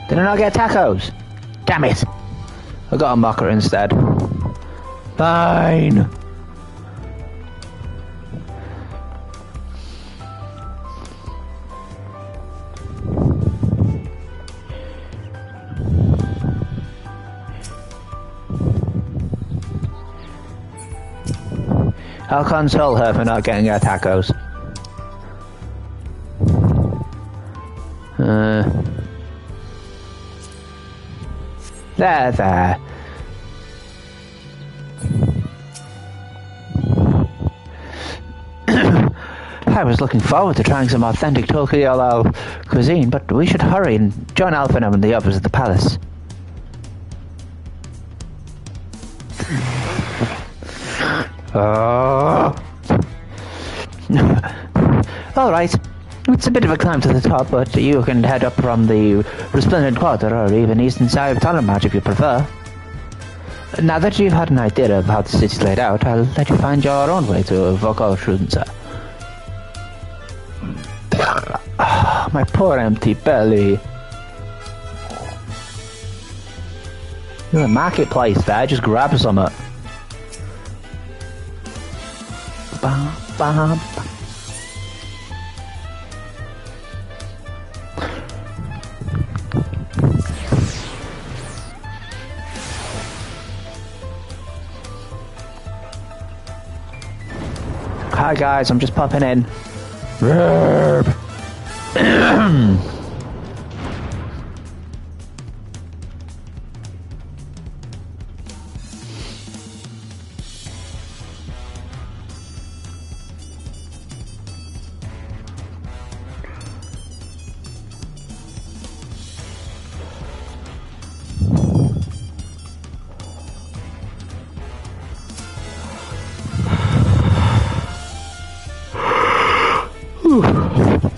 Did I not get tacos? Damn it! I got a mocker instead. Fine. I'll console her for not getting her tacos. There. I was looking forward to trying some authentic Tokyo cuisine, but we should hurry and join Alphenum and the others at the palace. Alright. It's a bit of a climb to the top, but you can head up from the Resplendent Quarter or even eastern side of Tunnelmarch if you prefer. Now that you've had an idea of how the city's laid out, I'll let you find your own way to Vokoshunsa. My poor empty belly. There's a marketplace there, just grab some. Hi guys, I'm just popping in.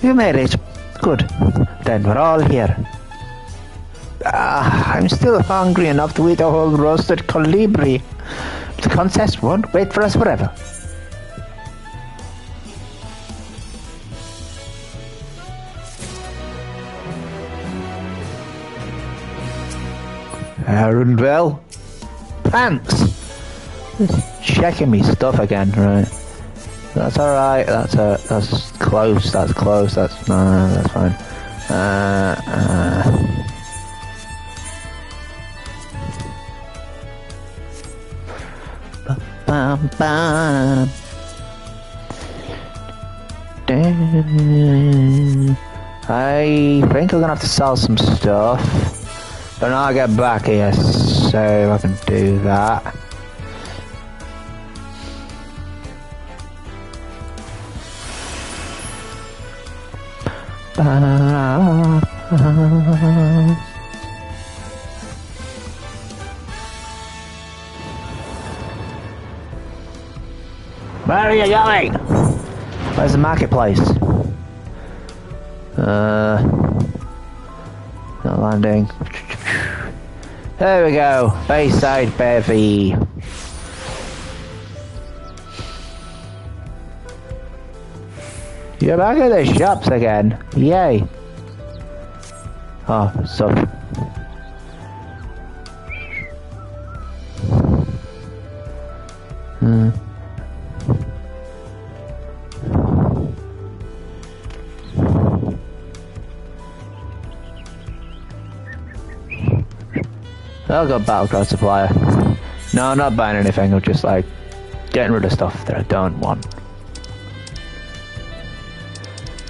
You made it. Good. Then we're all here. I'm still hungry enough to eat a whole roasted colibri. The contest won't wait for us forever. Arundel? Pants! Checking me stuff again, right? That's alright, that's close, that's fine. I think we're gonna have to sell some stuff. But now I get back here, so I can do that. Where are you going? Where's the marketplace? Not landing. There we go. Bayside Bevy. You're back at the shops again. Yay. Oh, so. I'll go Battlecross supplier. No, I'm not buying anything. I'm just like getting rid of stuff that I don't want.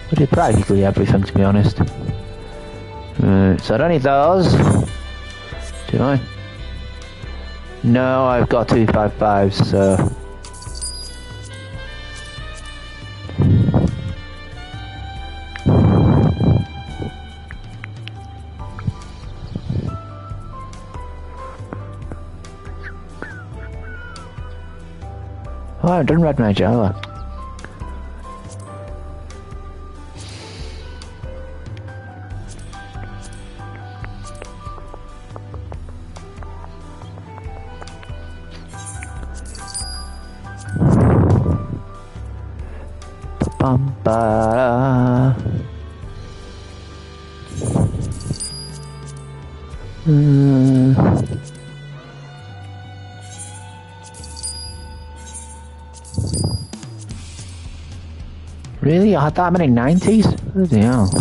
I did practically everything, to be honest. So I don't need those. Do I? No, I've got 255s, so. Oh, I've done Red Mage, have I? Really? I had that many 90s? Bloody hell.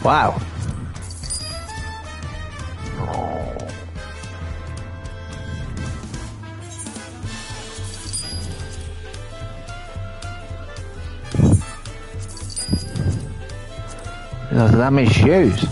Wow. Look at that many shoes.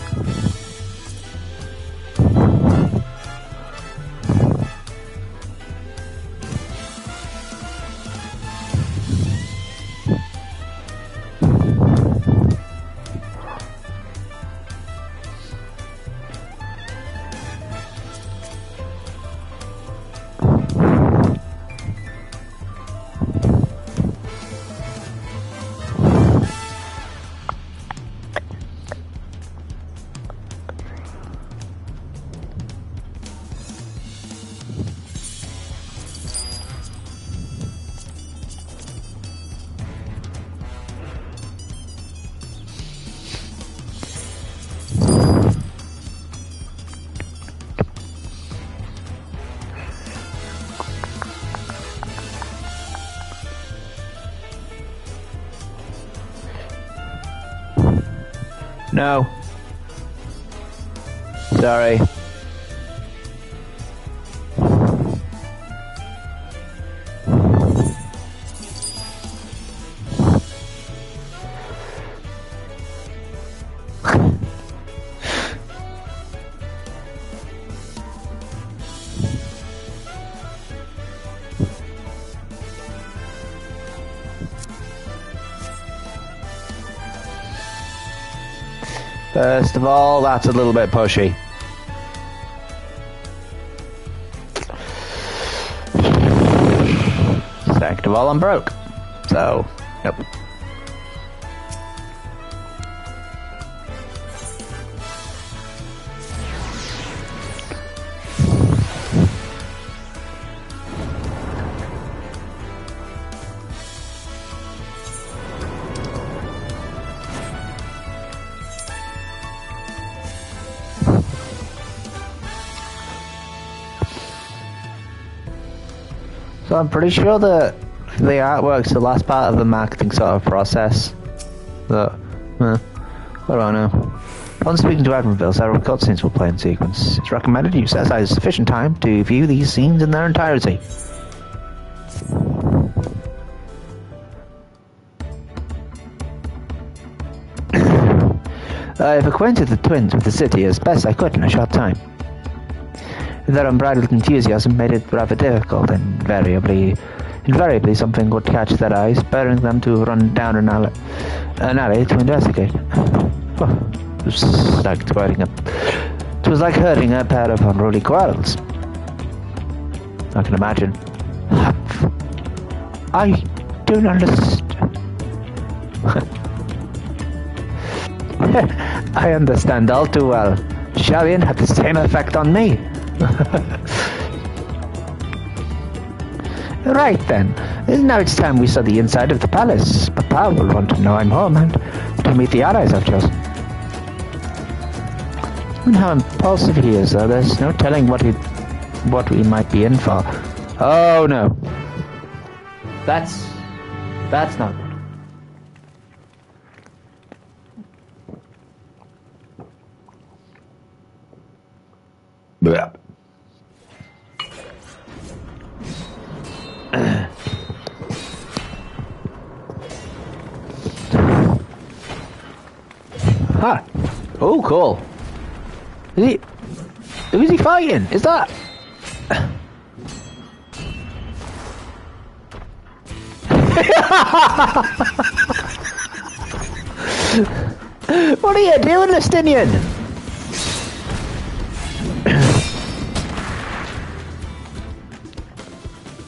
No. Sorry. First of all, that's a little bit pushy. Second of all, I'm broke. So, nope. So I'm pretty sure that the artwork's the last part of the marketing sort of process. But, what do I know? Upon speaking to Evanville, several cutscenes will play in sequence. It's recommended you set aside sufficient time to view these scenes in their entirety. I've acquainted the twins with the city as best I could in a short time. Their unbridled enthusiasm made it rather difficult, and invariably something would catch their eye, spurring them to run down an alley to investigate. Oh, it was like herding a pair of unruly squirrels. I can imagine. I don't understand. I understand all too well. Shellian had the same effect on me. Right then, now it's time we saw the inside of the palace. Papa will want to know I'm home and to meet the allies I've chosen. And how impulsive he is, though. There's no telling what we might be in for. Oh no, that's not good. Blah. Huh. Oh, cool. Who's he fighting? Is that... What are you doing, Lestinian?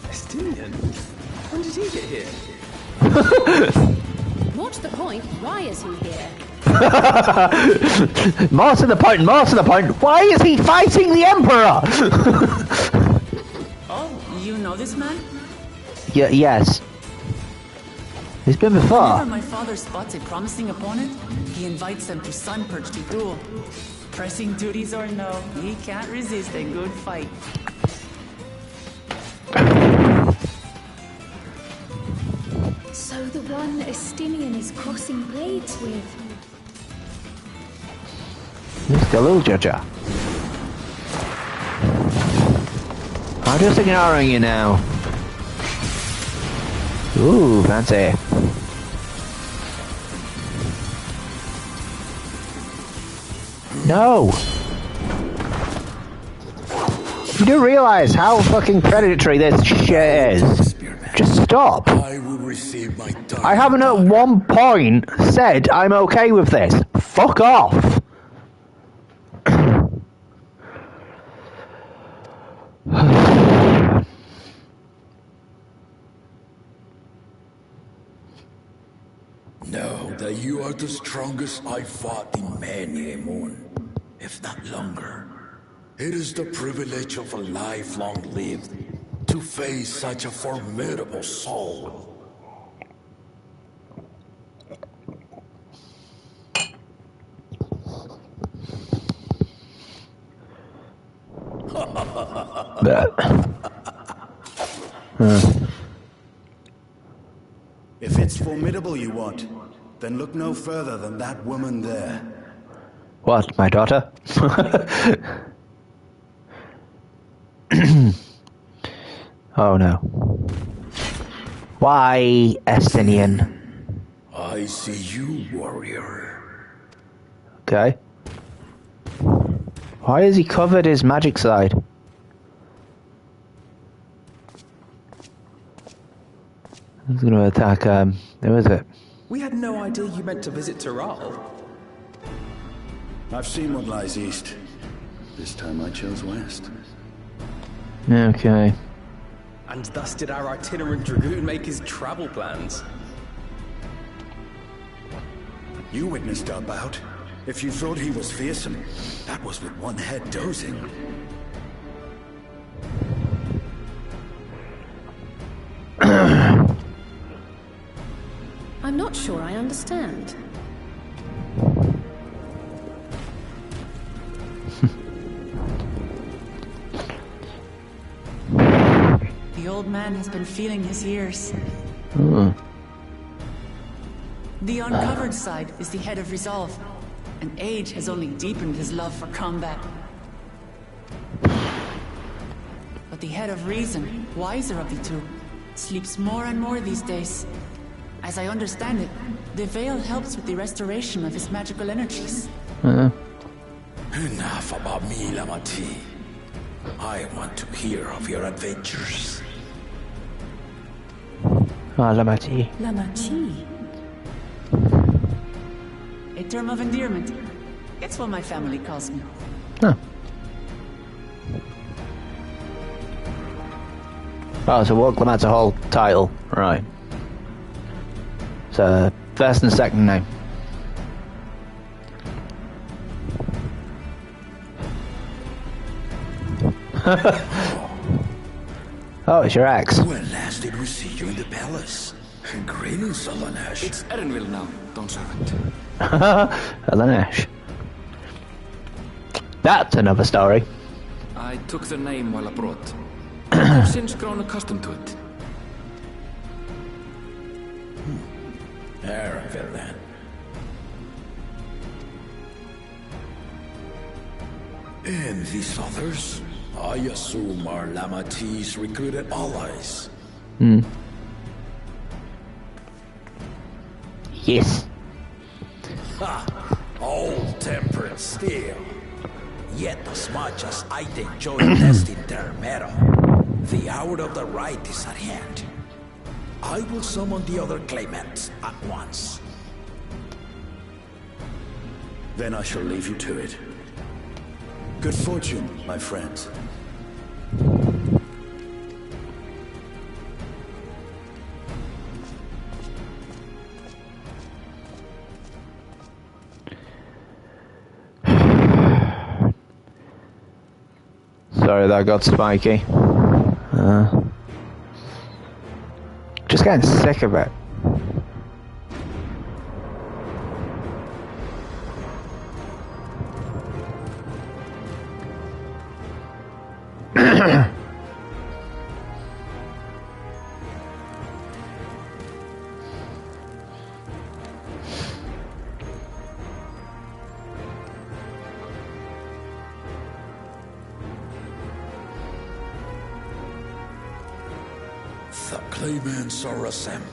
Lestinian? When did he get here? What's the point? Why is he here? More to the point, why is he fighting the Emperor? Oh, you know this man? Yes. He's been before. Whenever my father spots a promising opponent, he invites them to sun perch to duel. Pressing duties or no, he can't resist a good fight. So the one Estinian is crossing blades with. Mr. Little Judger. I'm just ignoring you now. Ooh, fancy. No! You do realize how fucking predatory this shit is. Just stop. I will receive my I haven't at one point said I'm okay with this. Fuck off. Know that you are the strongest I fought in many a moon, if not longer. It is the privilege of a life long lived to face such a formidable soul. If it's formidable you want, then look no further than that woman there. What, my daughter? Oh no. Why, Estinian? I see you, warrior. Okay. Why has he covered his magic side? He's going to attack, who is it? We had no idea you meant to visit Tyrol. I've seen what lies east. This time I chose west. Okay. And thus did our itinerant dragoon make his travel plans. You witnessed our bout. If you thought he was fearsome, that was with one head dozing. I'm not sure I understand. The old man has been feeling his years. The uncovered side is the head of resolve, and age has only deepened his love for combat. But the head of reason, wiser of the two, sleeps more and more these days. As I understand it, the veil helps with the restoration of his magical energies. Enough about me, Lamati. I want to hear of your adventures. Lamati. Lamachi. A term of endearment. It's what my family calls me. Huh. Oh, so what? That's a whole title, right? So first and second name. Oh, it's your ex. When last did we see you in the palace? Greetings, Alanesh. It's Erenville now, Don Servant. Alanesh. That's another story. I took the name while abroad. I've since grown accustomed to it. Erenville, then. And these others, I assume are Lamati's recruited allies. Yes. Ha! Old tempered steel. Yet as much as I take joy in testing their metal, the hour of the right is at hand. I will summon the other claimants at once. Then I shall leave you to it. Good fortune, my friends. Sorry, that got spiky. Just getting sick of it. The claimants are assembled.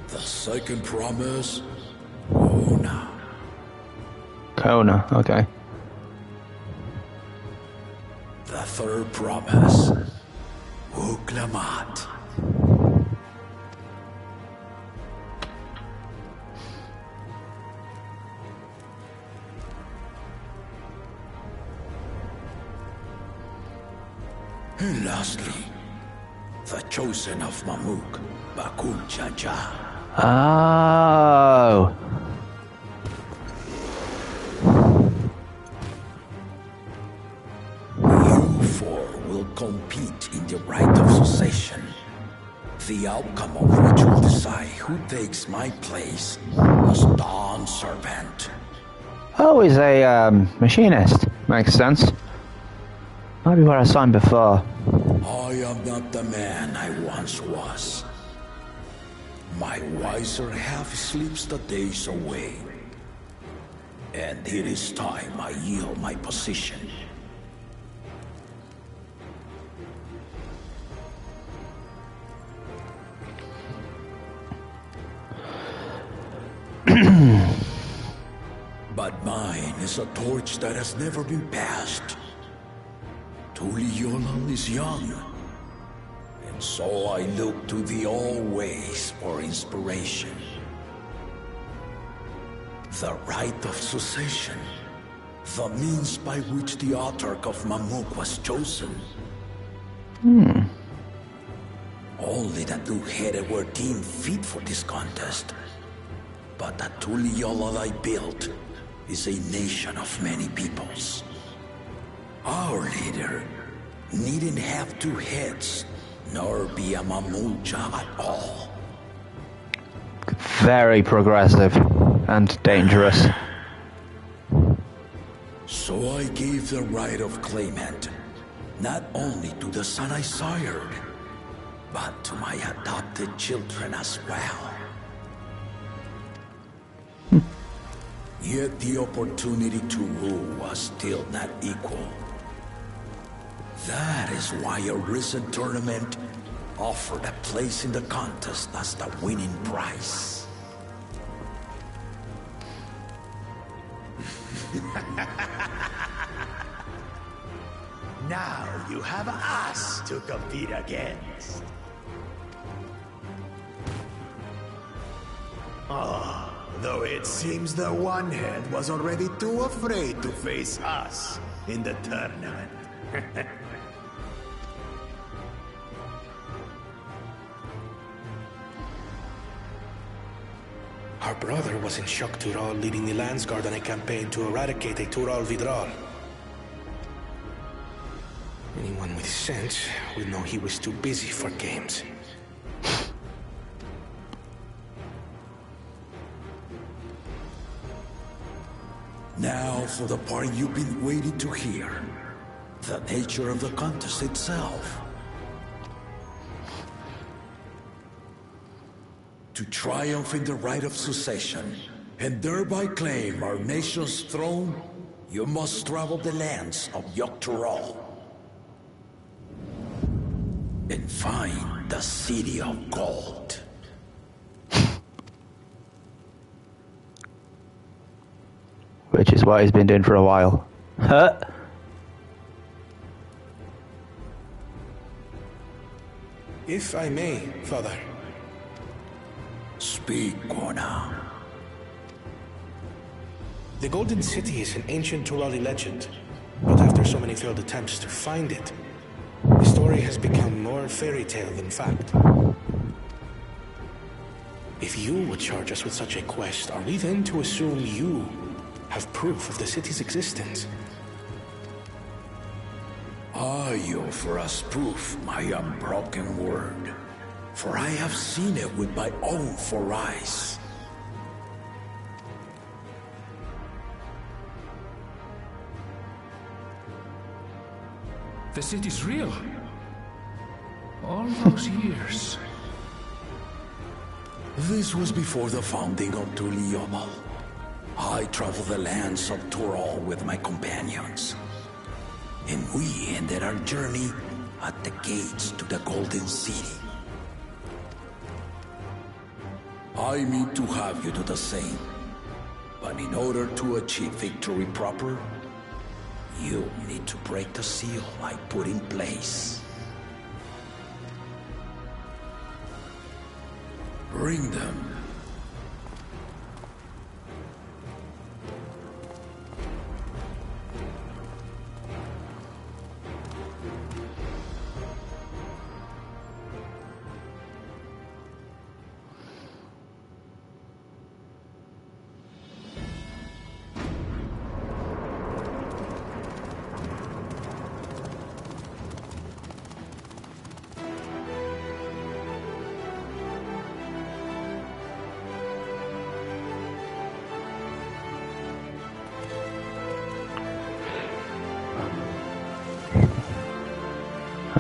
The second promise, Kona. Kona, okay. The third promise, Uklamat. And lastly, the chosen of Mamuk, Bakul Jaja. Oh. You four will compete in the rite of succession, the outcome of which will decide who takes my place as Dawn Servant. Oh, he's a machinist. Makes sense. Might be where I saw him before. I am not the man I once was. My wiser half sleeps the days away. And it is time I yield my position. But mine is a torch that has never been passed. Tuliyola is young, and so I look to the always for inspiration. The rite of succession, the means by which the autarch of Mamuk was chosen. Only the two-headed were deemed fit for this contest. But the Tuliyola I built is a nation of many peoples. Our leader needn't have two heads, nor be a Mamulja at all. Very progressive and dangerous. So I gave the right of claimant, not only to the son I sired, but to my adopted children as well. Yet the opportunity to rule was still not equal. That is why a recent tournament offered a place in the contest as the winning prize. Now you have us to compete against. Though it seems the one head was already too afraid to face us in the tournament. Our brother was in Shok Tural leading the Landsguard on a campaign to eradicate a Tural Vidral. Anyone with sense would know he was too busy for games. Now for the part you've been waiting to hear. The nature of the contest itself. To triumph in the right of succession, and thereby claim our nation's throne, you must travel the lands of Yoktural and find the City of Gold. Which is what he's been doing for a while. Huh? If I may, Father. Speak, Kona. The Golden City is an ancient Turali legend, but after so many failed attempts to find it, the story has become more fairy tale than fact. If you would charge us with such a quest, are we then to assume you have proof of the city's existence? I offer as proof my unbroken word. for I have seen it with my own 4 eyes. The city's real. All those years. This was before the founding of Tuliomal. I traveled the lands of Tural with my companions. And we ended our journey at the gates to the Golden City. I mean to have you do the same. But in order to achieve victory proper, you need to break the seal I put in place. Bring them.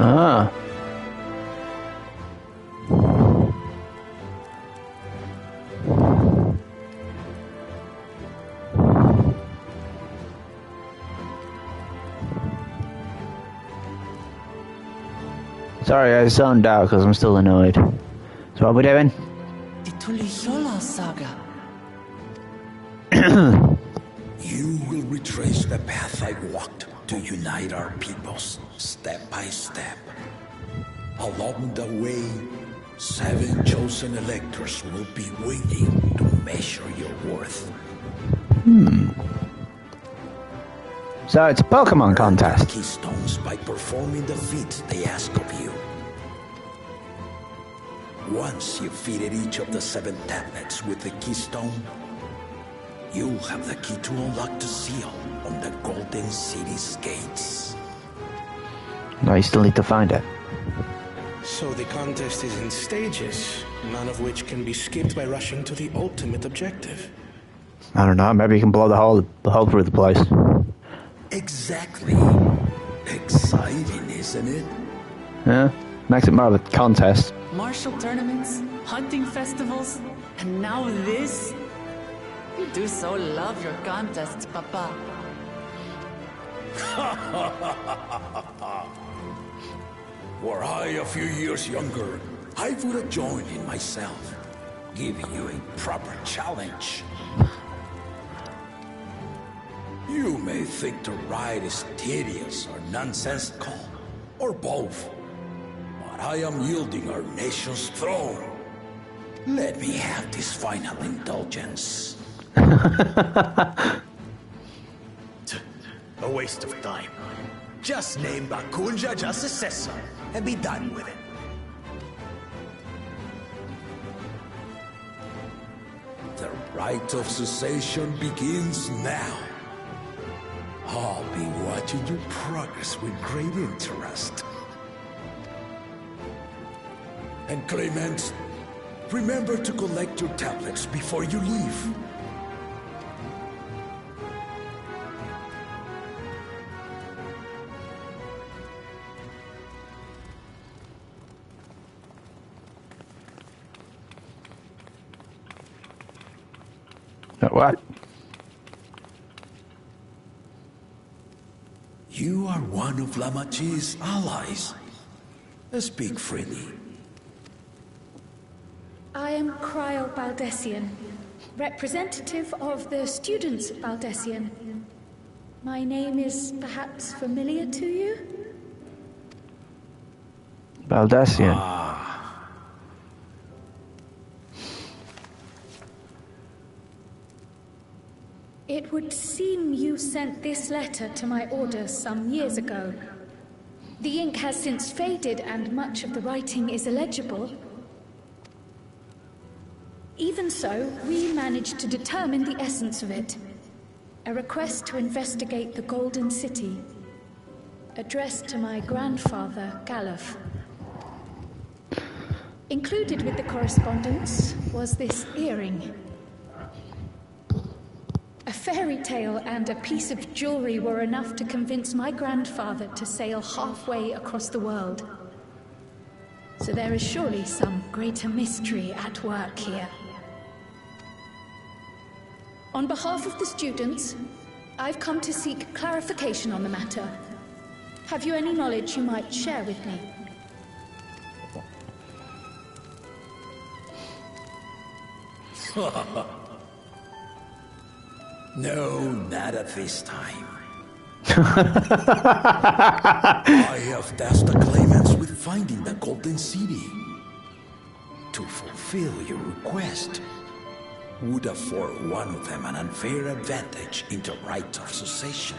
Ah. Sorry, I zoned out because I'm still annoyed. So what are we doing? The Tuliyola saga. You will retrace the path I walked to unite our peoples, step by step. Along the way, 7 chosen electors will be waiting to measure your worth. So it's a Pokemon contest. Keystones by performing the feats they ask of you. Once you've fitted each of the 7 tablets with the keystone, you'll have the key to unlock the seal on the Golden City's gates. No, you still need to find it. So the contest is in stages, none of which can be skipped by rushing to the ultimate objective. I don't know, maybe you can blow the hole through the place. Exactly. Exciting, isn't it? Yeah, makes it more of a contest. Martial tournaments, hunting festivals, and now this? You do so love your contests, Papa. Were I a few years younger, I would have joined in myself, giving you a proper challenge. You may think the ride is tedious or nonsensical, or both, but I am yielding our nation's throne. Let me have this final indulgence. A waste of time. Just name Bakunja as successor and be done with it. The rite of cessation begins now. I'll be watching your progress with great interest. And Clement, remember to collect your tablets before you leave. What? You are one of Lamachi's allies. Speak freely. I am Cryo Baldessian, representative of the students of Baldessian. My name is perhaps familiar to you? Baldessian. It would seem you sent this letter to my orders some years ago. The ink has since faded and much of the writing is illegible. Even so, we managed to determine the essence of it. A request to investigate the Golden City, addressed to my grandfather, Galuf. Included with the correspondence was this earring. A fairy tale and a piece of jewelry were enough to convince my grandfather to sail halfway across the world. So there is surely some greater mystery at work here. On behalf of the students, I've come to seek clarification on the matter. Have you any knowledge you might share with me? No, not at this time. I have tasked the claimants with finding the Golden City. To fulfill your request would afford one of them an unfair advantage in the right of succession.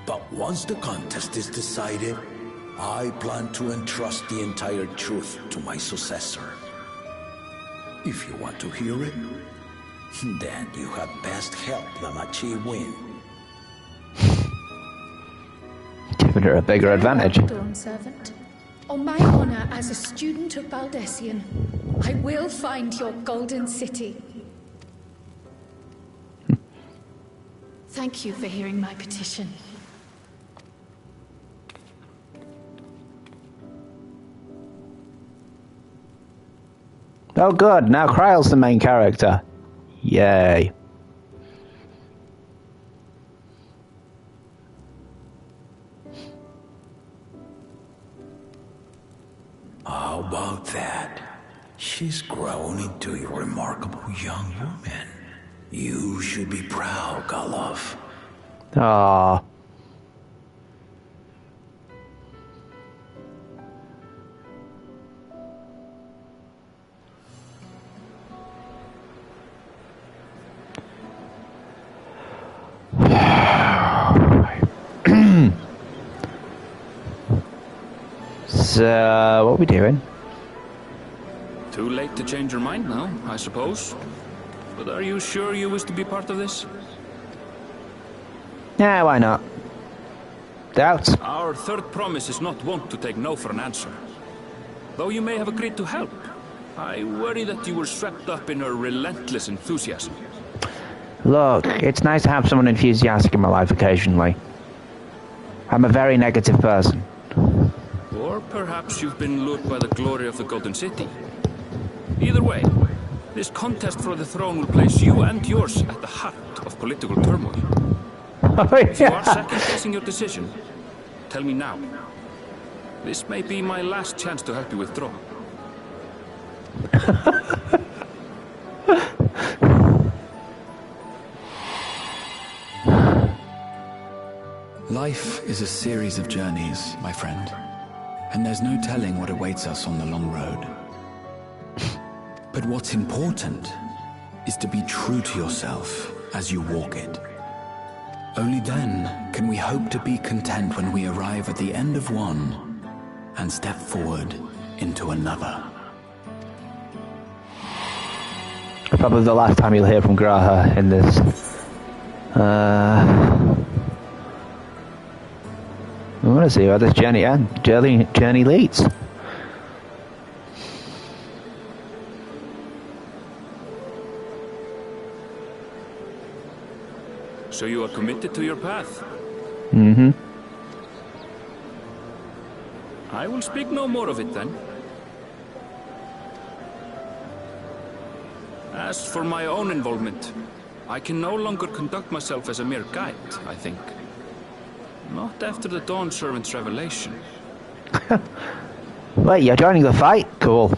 But once the contest is decided, I plan to entrust the entire truth to my successor. If you want to hear it, then you had best help the Machi win. Giving her a bigger advantage. Dawn servant. On my honor as a student of Baldessian, I will find your Golden City. Thank you for hearing my petition. Oh good, now Kryle's the main character. Yay. How about that? She's grown into a remarkable young woman. You should be proud, Galov. Ah. So, what are we doing? Too late to change your mind now, I suppose. But are you sure you wish to be part of this? Yeah, why not? Doubts? Our third promise is not wont to take no for an answer. Though you may have agreed to help, I worry that you were swept up in her relentless enthusiasm. Look, it's nice to have someone enthusiastic in my life occasionally. I'm a very negative person. Or perhaps you've been lured by the glory of the Golden City. Either way, this contest for the throne will place you and yours at the heart of political turmoil. If you are second-guessing your decision, tell me now. This may be my last chance to help you withdraw. Life is a series of journeys, my friend. And there's no telling what awaits us on the long road. But what's important is to be true to yourself as you walk it. Only then can we hope to be content when we arrive at the end of one and step forward into another. Probably the last time you'll hear from Graha in this. I want to see where this journey leads. So you are committed to your path? Mm-hmm. I will speak no more of it then. As for my own involvement, I can no longer conduct myself as a mere guide, I think. Not after the Dawn Servant's revelation. Wait, you're joining the fight? Cool.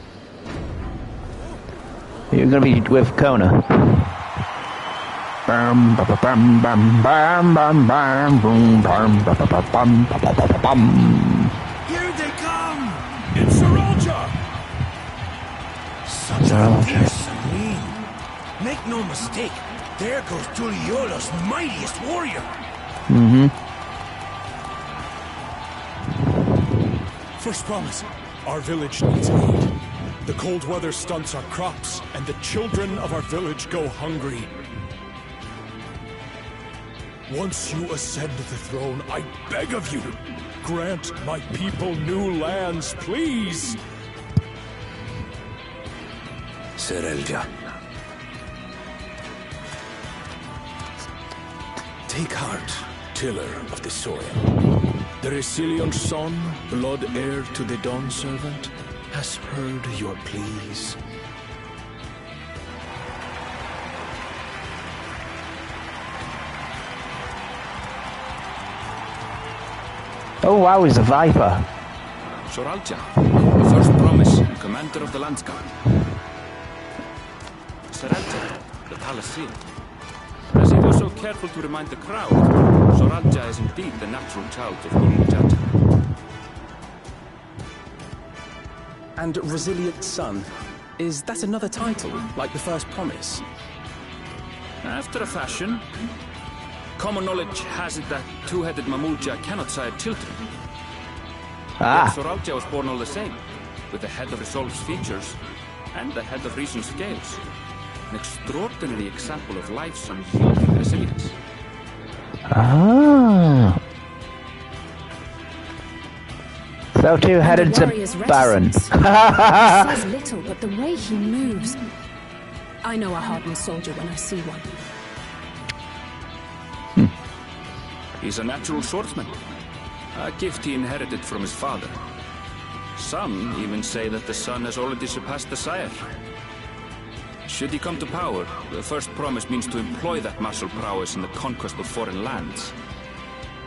You're gonna be with Kona. Bam, ba, ba, bam, bam, bam, bam, bam, boom, bam, ba, ba, ba, bam, ba, ba, ba, ba, bam. Here they come! It's Sriracha! Such a fearsome lean. Make no mistake, there goes Tuliola's mightiest warrior. Mm-hmm. First promise, our village needs aid. The cold weather stunts our crops, and the children of our village go hungry. Once you ascend the throne, I beg of you, Grant my people new lands, please! Serelja. Take heart, tiller of the soil. The Resilion son, blood heir to the Dawn Servant, has heard your pleas. Oh wow, he's a viper. Soralja, the first promise and commander of the landscape. Serelja, the palace seal. As he was so careful to remind the crowd, Soralja is indeed the natural child of Gulmujata. And Resilient Son, is that another title, like the first promise? After a fashion, common knowledge has it that two-headed Mamulja cannot sire children. Yet Soralja was born all the same, with the head of Resolve's features and the head of Reason's scales. An extraordinary example of life's unyielding resilience. Ah. So two-headed's a baron. He says little, but the way he moves... I know a hardened soldier when I see one. He's a natural swordsman, a gift he inherited from his father. Some even say that the son has already surpassed the sire. Should he come to power, the first promise means to employ that martial prowess in the conquest of foreign lands.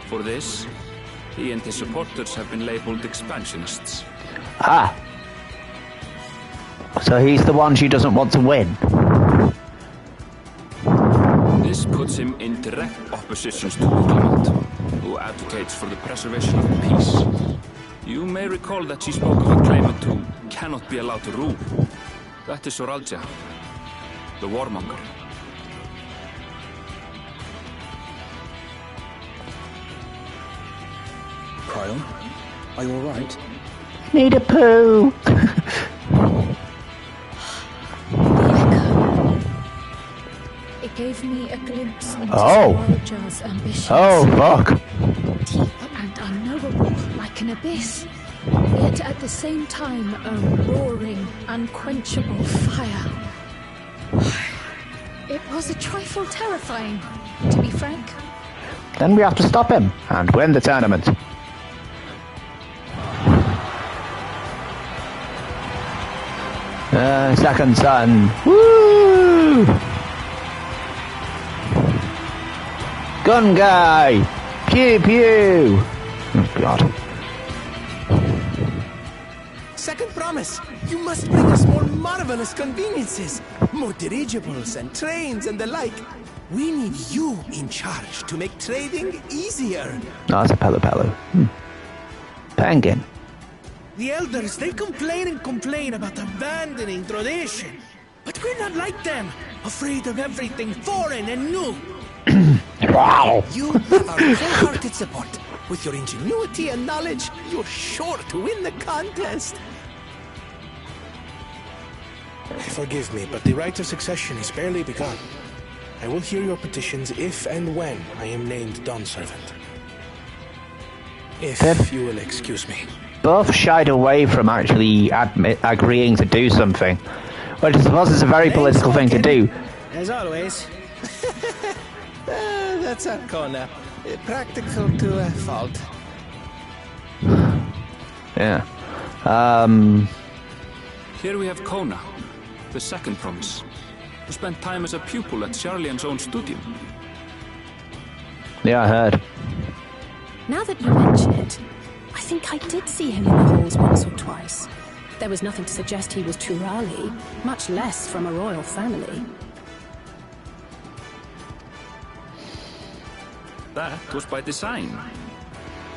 For this, he and his supporters have been labeled expansionists. Ah. So he's the one she doesn't want to win. This puts him in direct opposition to Clement, who advocates for the preservation of peace. You may recall that she spoke of a claimant who cannot be allowed to rule. That is Soralja, the warmonger. Kyle, are you alright? Need a poo. It gave me a glimpse into Soralja's ambitions. Oh, fuck. Deep and unknowable, like an abyss. Yet at the same time, a roaring, unquenchable fire. It was a trifle terrifying, to be frank. Then we have to stop him and win the tournament. Second son. Woo! Gun guy! Pew pew! Oh god. Second promise, you must bring us more marvelous conveniences. More dirigibles and trains and the like. We need you in charge to make trading easier. Oh, that's a Pelu. Penguin. The elders, they complain about abandoning tradition. But we're not like them, afraid of everything foreign and new. Wow. You have our wholehearted support. With your ingenuity and knowledge, you're sure to win the contest. Forgive me, but the right of succession is barely begun. I will hear your petitions if and when I am named Dawn Servant. If you will excuse me. Both shied away from actually agreeing to do something, which I suppose is a very political thing to do. As always. That's Arcona. Practical to a fault. Yeah. Here we have Kona, the second promise, who spent time as a pupil at Charlian's own studio. Yeah, I heard. Now that you mention it, I think I did see him in the halls once or twice. There was nothing to suggest he was Turali, much less from a royal family. That was by design.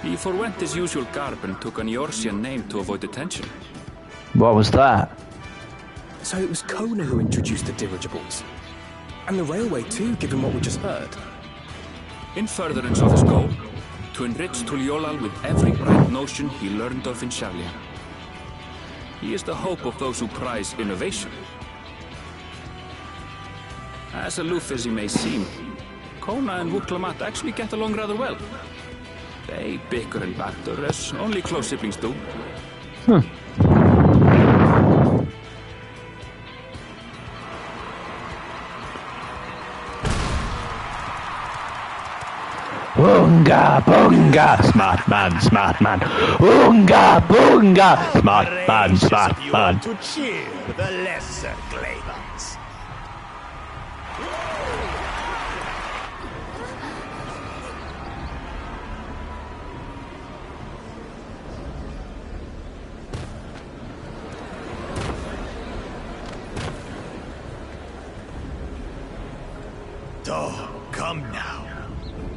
He forwent his usual garb and took an Eorzean name to avoid attention. What was that? So it was Kona who introduced the dirigibles. And the railway too, given what we just heard. In furtherance of his goal, to enrich Tuliolal with every bright notion he learned of in Charlian. He is the hope of those who prize innovation. As aloof as he may seem, Kona and Wuklamat actually get along rather well. They bicker and batter as only close siblings do. Boonga, boonga, smart man, smart man. Boonga, boonga, smart man, smart man. To cheer the lesser Glavans. Oh, come now.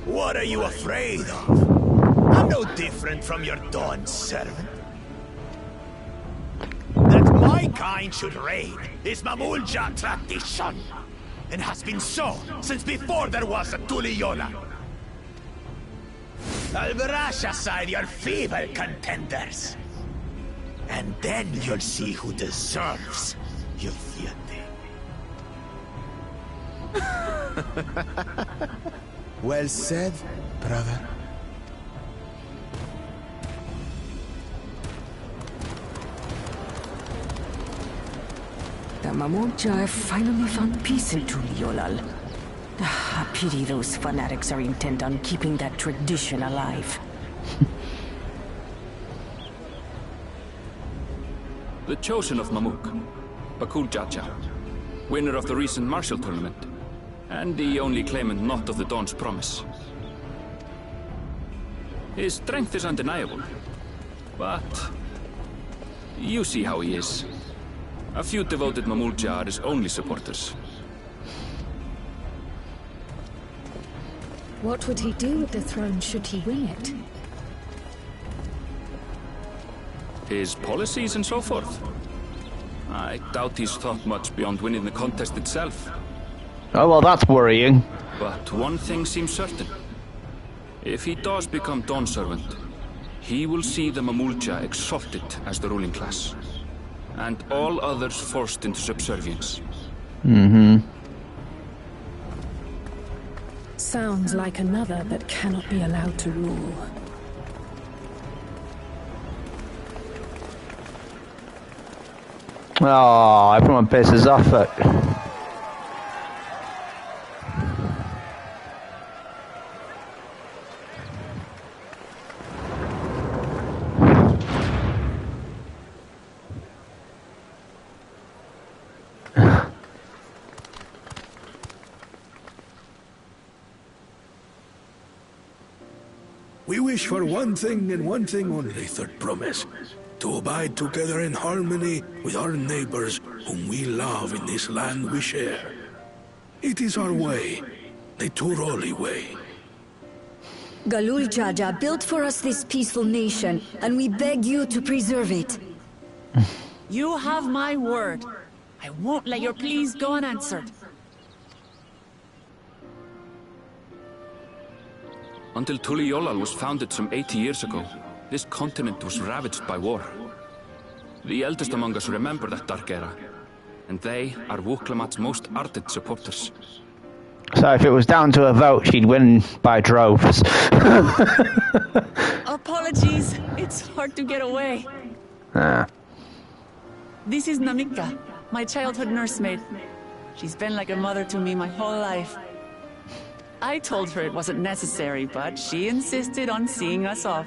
What are you afraid of? I'm no different from your Dawn servant. That my kind should reign is Mamulja tradition, and has been so since before there was a Tuliyola. I'll brush aside your feeble contenders, and then you'll see who deserves your fealty. Well said, brother. The Mamulja have finally found peace in Tuliolal. I pity those fanatics are intent on keeping that tradition alive. The chosen of Mamuk, Bakul Jaja, winner of the recent martial tournament, and the only claimant not of the Dawn's promise. His strength is undeniable, but you see how he is. A few devoted Mamulja are his only supporters. What would he do with the throne should he win it? His policies and so forth. I doubt he's thought much beyond winning the contest itself. Oh, well, that's worrying. But one thing seems certain. If he does become Dawn Servant, he will see the Mamulja exalted as the ruling class, and all others forced into subservience. Sounds like another that cannot be allowed to rule. Oh, everyone pisses off it. We wish for one thing and one thing only, Third Promise. To abide together in harmony with our neighbors whom we love in this land we share. It is our way, the Turoli way. Galul Jaja built for us this peaceful nation, and we beg you to preserve it. You have my word. I won't let your pleas go unanswered. Until Tuliolal was founded some 80 years ago, this continent was ravaged by war. The eldest among us remember that dark era, and they are Wuklamat's most ardent supporters. So if it was down to a vote, she'd win by droves. Apologies, it's hard to get away. This is Namika, my childhood nursemaid. She's been like a mother to me my whole life. I told her it wasn't necessary, but she insisted on seeing us off.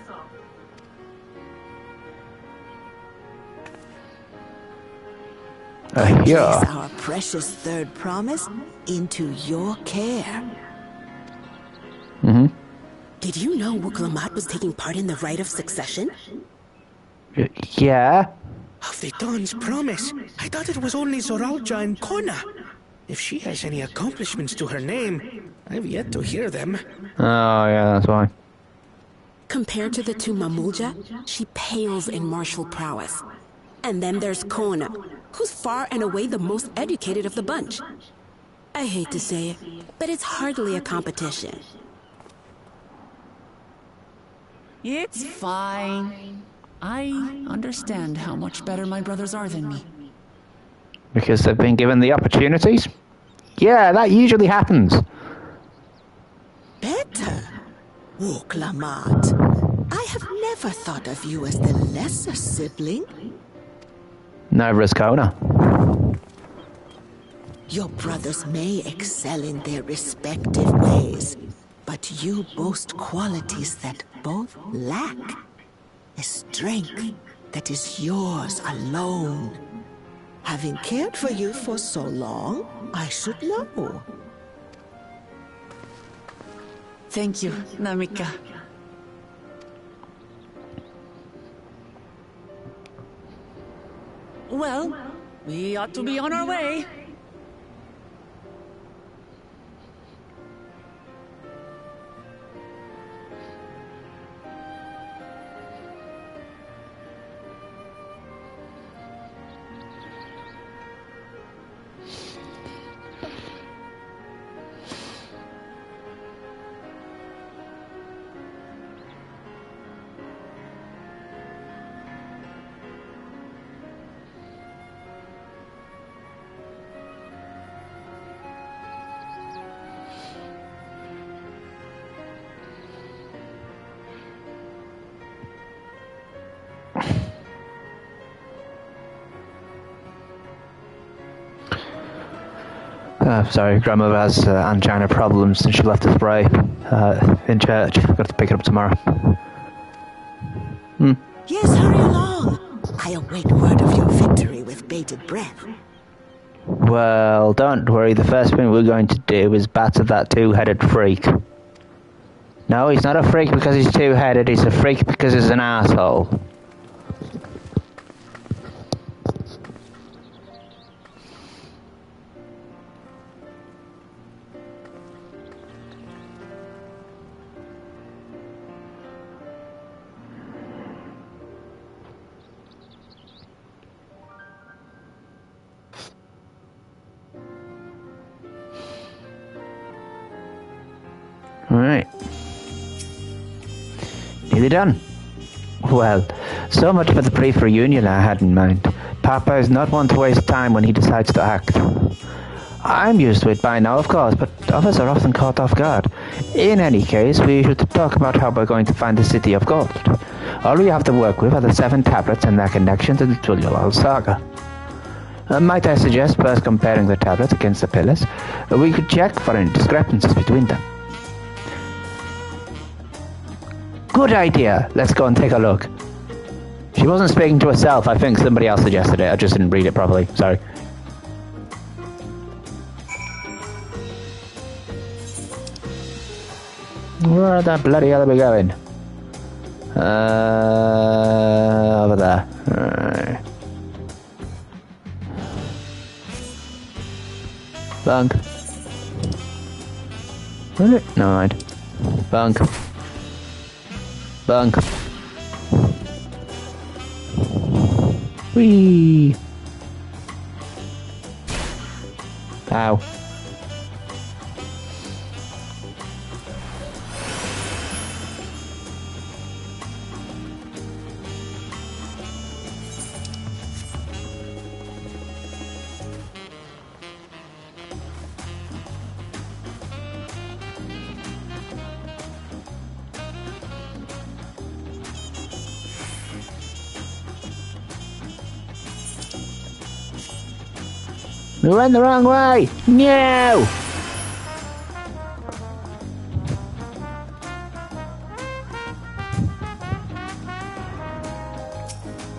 Yeah. Place our precious Third Promise into your care. Did you know Wuklamat was taking part in the rite of succession? Yeah. Of the Dawn's Promise? I thought it was only Zoralja and Kona. If she has any accomplishments to her name, I've yet to hear them. Oh, yeah, that's why. Compared to the two Mamulja, she pales in martial prowess. And then there's Kona, who's far and away the most educated of the bunch. I hate to say it, but it's hardly a competition. It's fine. I understand how much better my brothers are than me. Because they've been given the opportunities? Yeah, that usually happens. Better? Wuklamat. never thought of you as the lesser sibling. Neither is Kona. Your brothers may excel in their respective ways, but you boast qualities that both lack. A strength that is yours alone. Having cared for you for so long, I should know. Thank you, Namika. Well, we ought to be on our way. Sorry, Grandmother has angina problems and she left a spray in church. I've got to pick it up tomorrow. Yes, hurry along. I await word of your victory with bated breath. Well, don't worry. The first thing we're going to do is batter that two-headed freak. No, he's not a freak because he's two-headed. He's a freak because he's an asshole. Alright. Nearly done. Well, so much for the brief reunion I had in mind. Papa is not one to waste time when he decides to act. I'm used to it by now, of course, but others are often caught off guard. In any case, we should talk about how we're going to find the City of Gold. All we have to work with are the 7 tablets and their connection to the Tullial saga. Might I suggest first comparing the tablets against the pillars? We could check for any discrepancies between them. Good idea. Let's go and take a look. She wasn't speaking to herself. I think somebody else suggested it. I just didn't read it properly. Sorry. Where the bloody hell are we going? Over there. Right. Bunk. Really? No mind. Bunk. Bunk. Whee! Ow. We went the wrong way! No!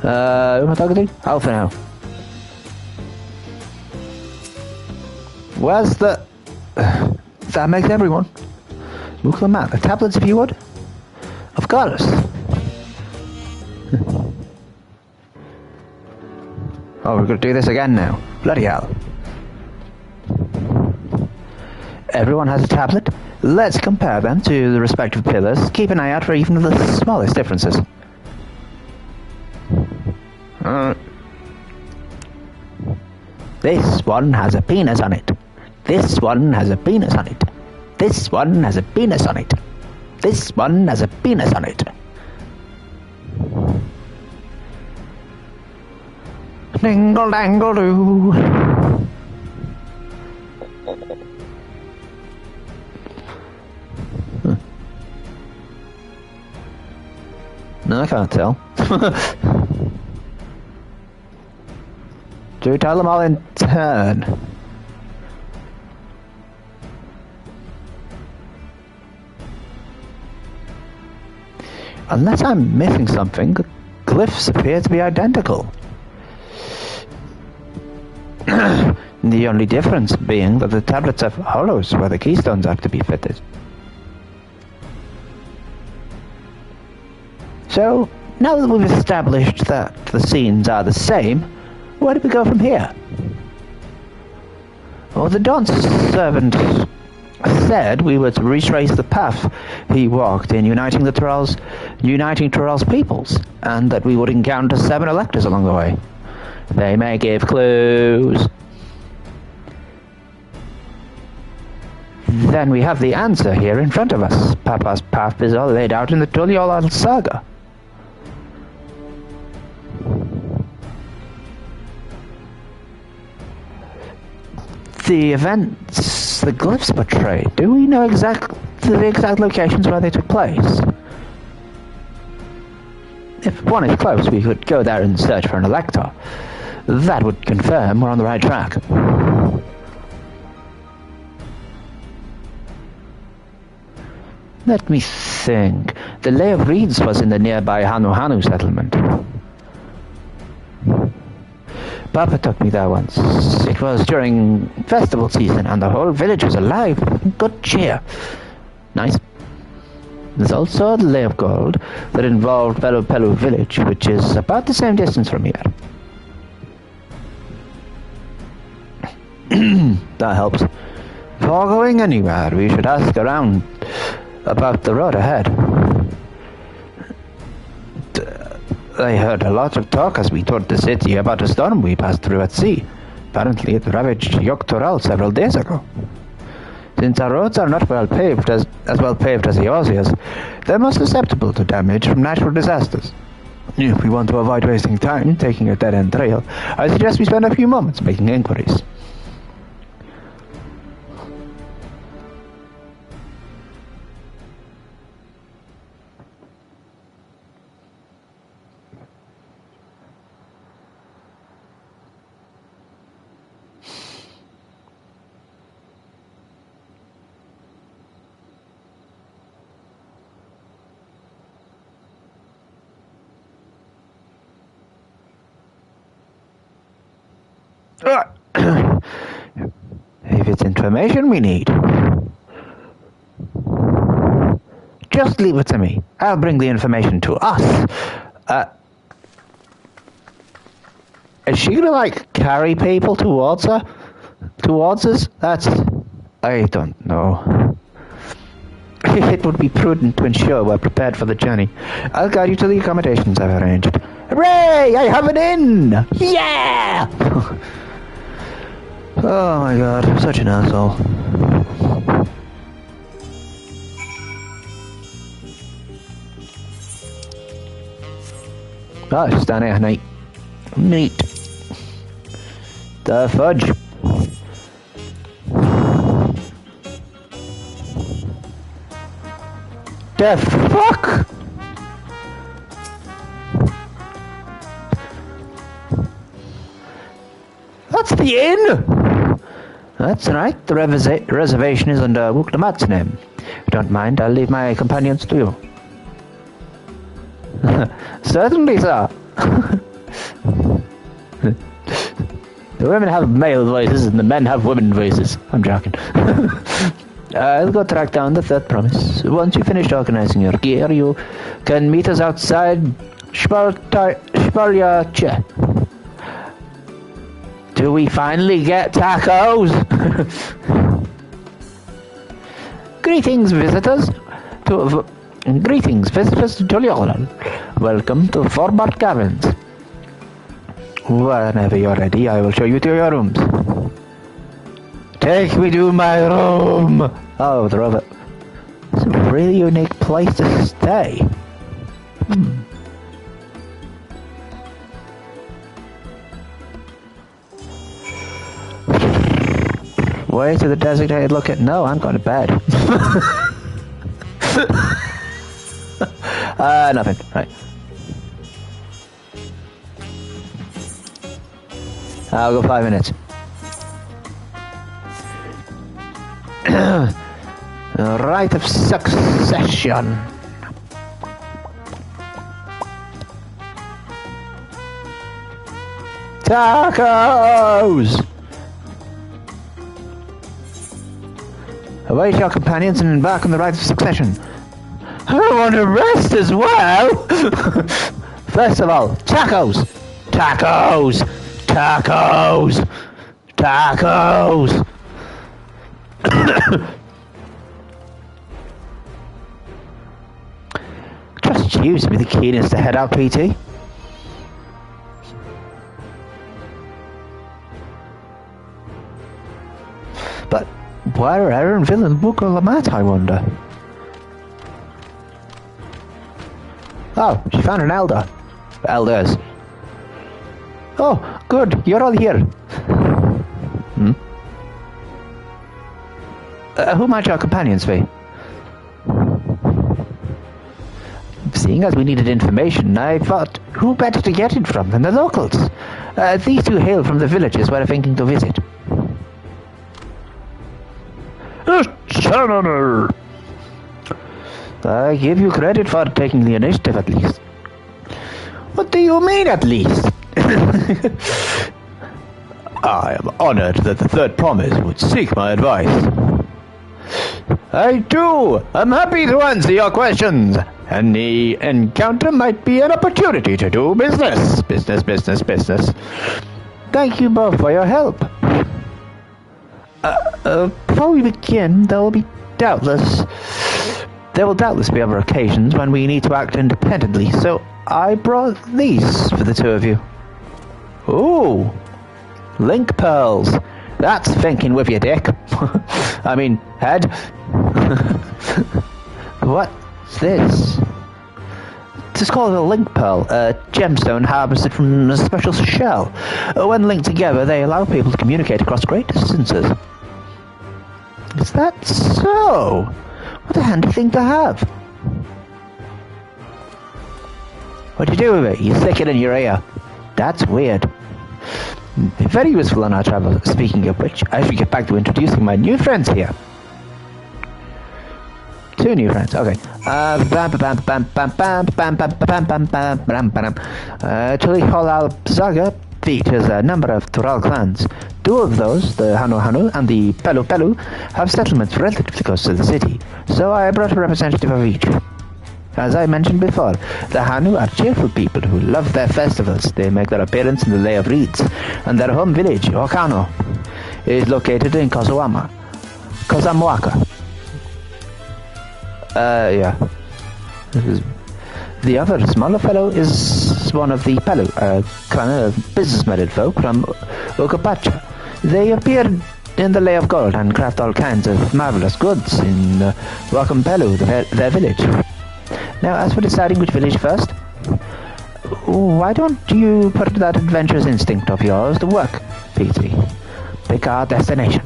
Who am I talking to? Alpha now. Where's the... that makes everyone. Look at the map. The tablets, if you would. Of course. Oh, we're going to do this again now. Bloody hell. Everyone has a tablet. Let's compare them to the respective pillars. Keep an eye out for even the smallest differences. This one has a penis on it. This one has a penis on it. This one has a penis on it. This one has a penis on it. Dingle dangle doo. No, I can't tell. Do we tell them all in turn? Unless I'm missing something, the glyphs appear to be identical. The only difference being that the tablets have hollows where the keystones are to be fitted. So, now that we've established that the scenes are the same, where do we go from here? Well, the Dawn's servant said we were to retrace the path he walked in uniting Tyrell's peoples, and that we would encounter 7 electors along the way. They may give clues. Then we have the answer here in front of us. Papa's path is all laid out in the Tuliolal saga. The events the glyphs portray, do we know the exact locations where they took place? If one is close, we could go there and search for an elector. That would confirm we're on the right track. Let me think. The Lay of Reeds was in the nearby Hanu settlement. Papa took me there once. It was during festival season and the whole village was alive. Good cheer. Nice. There's also the Lay of Gold that involved Pelu village, which is about the same distance from here. That helps. Before going anywhere, we should ask around about the road ahead. I heard a lot of talk as we toured the city about a storm we passed through at sea. Apparently it ravaged Yogg-Toroil several days ago. Since our roads are not well paved as well paved as Eosia's, they're more susceptible to damage from natural disasters. If we want to avoid wasting time taking a dead-end trail, I suggest we spend a few moments making inquiries. If it's information we need, just leave it to me. I'll bring the information to us. Is she gonna, like, carry people towards us? I don't know. It would be prudent to ensure we're prepared for the journey. I'll guide you to the accommodations I've arranged. Hooray! I have an inn! Yeah! Oh my god, I'm such an asshole. Oh, it's down here, neat. Neat. The fudge. The fuck? That's the inn! That's right, the reservation is under Wukdamat's name. If you don't mind, I'll leave my companions to you. Certainly, sir. The women have male voices and the men have women voices. I'm joking. I'll go track down the third promise. Once you finish organizing your gear, you can meet us outside Spalyache. Do we finally get tacos? Greetings, visitors to Tuliolal. Welcome to Forbart Caverns. Whenever you're ready, I will show you to your rooms. Take me to my room. Oh, the robot. It's a really unique place to stay. Way to the designated location. No, I'm going to bed. Nothing. Right. I'll go 5 minutes. Rite of succession. Tacos! Await your companions and embark on the rite of succession. I want to rest as well! First of all, tacos! Tacos! Tacos! Tacos! Trust you to be the keenest to head out, PT. But where are Erinville and Book of Lamat, I wonder? Oh, she found an elder. Elders. Oh, good, you're all here. Hmm? Who might your companions be? Seeing as we needed information, I thought, who better to get it from than the locals? These two hail from the villages we're thinking to visit. Senator! I give you credit for taking the initiative at least. What do you mean at least? I am honored that the Third Promise would seek my advice. I too am happy to answer your questions. And the encounter might be an opportunity to do business. Business. Thank you both for your help. Before we begin, there will doubtless be other occasions when we need to act independently, so I brought these for the two of you. Ooh, link pearls. That's thinking with your dick. I mean, head. What's this? This is called a link pearl, a gemstone harvested from a special shell. When linked together, they allow people to communicate across great distances. Is that so? What a handy thing to have. What do you do with it? You stick it in your ear. That's weird. Very useful on our travel. Speaking of which, I should get back to introducing my new friends here. 2 new friends, okay. Chili Holal Zaga features a number of Tural clans. 2 of those, the Hanu and the Pelu, have settlements relatively close to the city, so I brought a representative of each. As I mentioned before, the Hanu are cheerful people who love their festivals. They make their appearance in the Lay of Reeds, and their home village, Okano, is located in Kozamwaka. Yeah. The other smaller fellow is one of the Pelu, a clan of business-minded folk from Okapacha. They appear in the Lay of Gold and craft all kinds of marvelous goods in Wakampelu, their village. Now, as for deciding which village first, why don't you put that adventurous instinct of yours to work, PT? Pick our destination.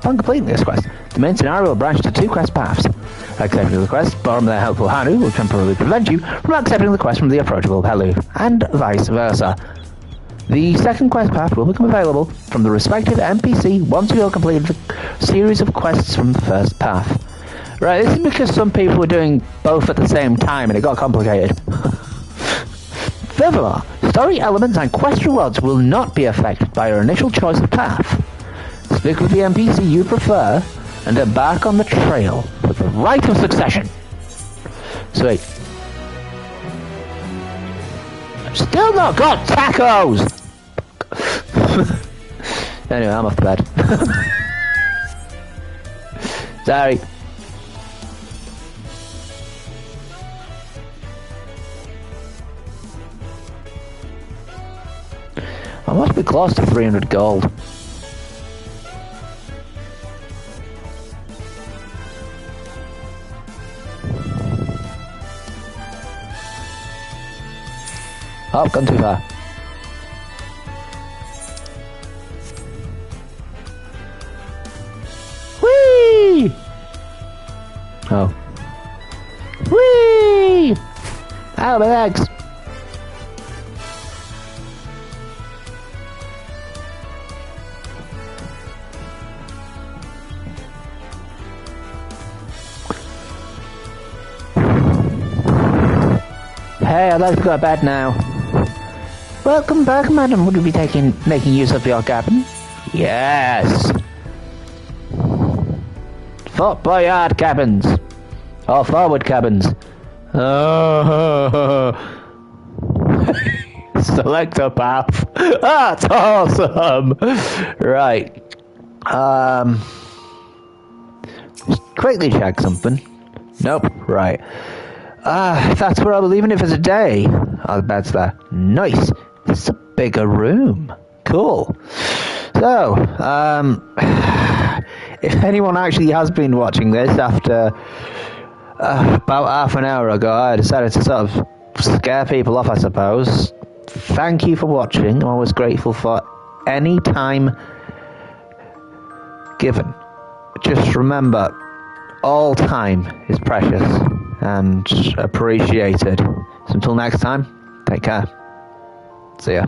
Upon completing this quest, the main scenario will branch to 2 quest paths. Accepting the quest from the helpful Hanu will temporarily prevent you from accepting the quest from the approachable Pelu, and vice versa. The second quest path will become available from the respective NPC once you have completed the series of quests from the first path. Right, this is because some people were doing both at the same time and it got complicated. Furthermore, story elements and quest rewards will not be affected by your initial choice of path. Speak with the NPC you prefer and embark on the trail with the rite of succession. Sweet. Still not got tacos! Anyway, I'm off to bed. Sorry. I must be close to 300 gold. Oh, I've gone too far. Whee! Oh. Whee! Ow, my legs! Hey, I'd like to go to bed now. Welcome back, madam. Would you be making use of your cabin? Yes. Fort Boyard cabins. Or forward cabins. Oh. Select a path. That's awesome. Right. Quickly check something. Nope. Right. That's where I'll be leaving it for today. Oh, the bed's there. Nice. This is a bigger room. Cool. So, if anyone actually has been watching this after about half an hour ago, I decided to sort of scare people off, I suppose. Thank you for watching. I'm always grateful for any time given. Just remember, all time is precious and appreciated. So until next time, take care. See ya.